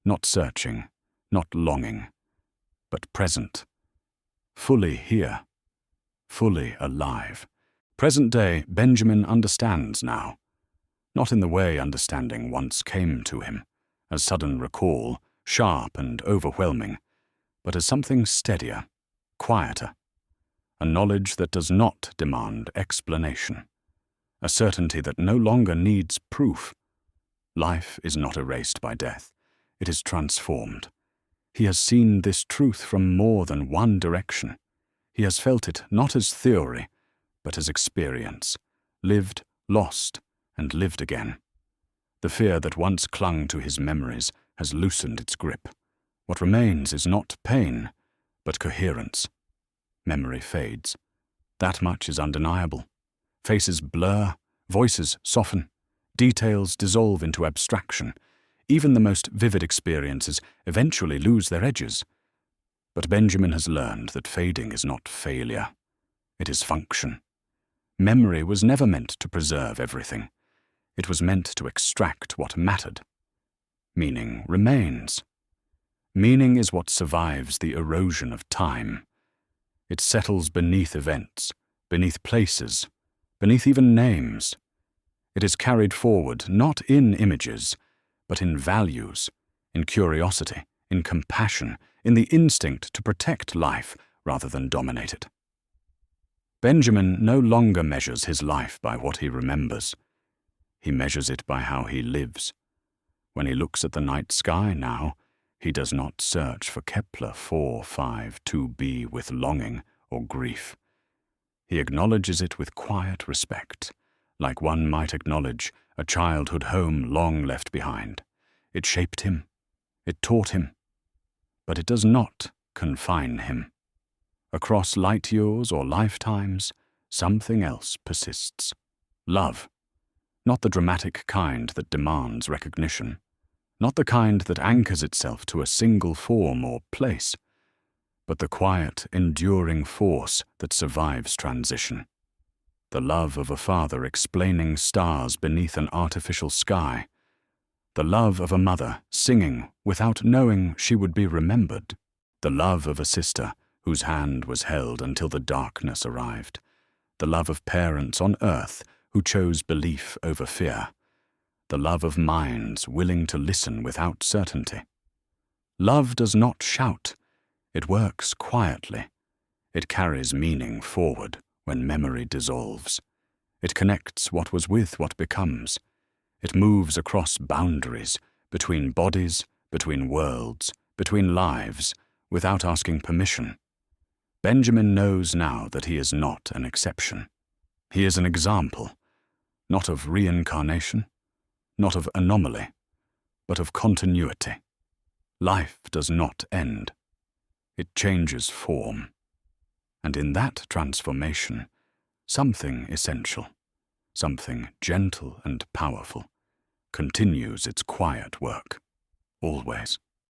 not searching, not longing, but present, fully here, fully alive. Present-day Benjamin understands now, not in the way understanding once came to him, as sudden recall, sharp and overwhelming, but as something steadier, quieter, a knowledge that does not demand explanation, a certainty that no longer needs proof. Life is not erased by death, it is transformed. He has seen this truth from more than one direction. He has felt it not as theory, but as experience, lived, lost, and lived again. The fear that once clung to his memories has loosened its grip. What remains is not pain, but coherence. Memory fades. That much is undeniable. Faces blur, voices soften, details dissolve into abstraction. Even the most vivid experiences eventually lose their edges. But Benjamin has learned that fading is not failure. It is function. Memory was never meant to preserve everything. It was meant to extract what mattered. Meaning remains. Meaning is what survives the erosion of time. It settles beneath events, beneath places, beneath even names. It is carried forward not in images, but in values, in curiosity, in compassion, in the instinct to protect life rather than dominate it. Benjamin no longer measures his life by what he remembers. He measures it by how he lives. When he looks at the night sky now, he does not search for Kepler 452b with longing or grief. He acknowledges it with quiet respect, like one might acknowledge a childhood home long left behind. It shaped him. It taught him. But it does not confine him. Across light years or lifetimes, something else persists. Love. Not the dramatic kind that demands recognition. Not the kind that anchors itself to a single form or place, but the quiet, enduring force that survives transition. The love of a father explaining stars beneath an artificial sky. The love of a mother singing without knowing she would be remembered. The love of a sister whose hand was held until the darkness arrived. The love of parents on earth who chose belief over fear. The love of minds willing to listen without certainty. Love does not shout. It works quietly. It carries meaning forward when memory dissolves. It connects what was with what becomes. It moves across boundaries, between bodies, between worlds, between lives, without asking permission. Benjamin knows now that he is not an exception. He is an example, not of reincarnation, not of anomaly, but of continuity. Life does not end. It changes form. And in that transformation, something essential, something gentle and powerful, continues its quiet work, always.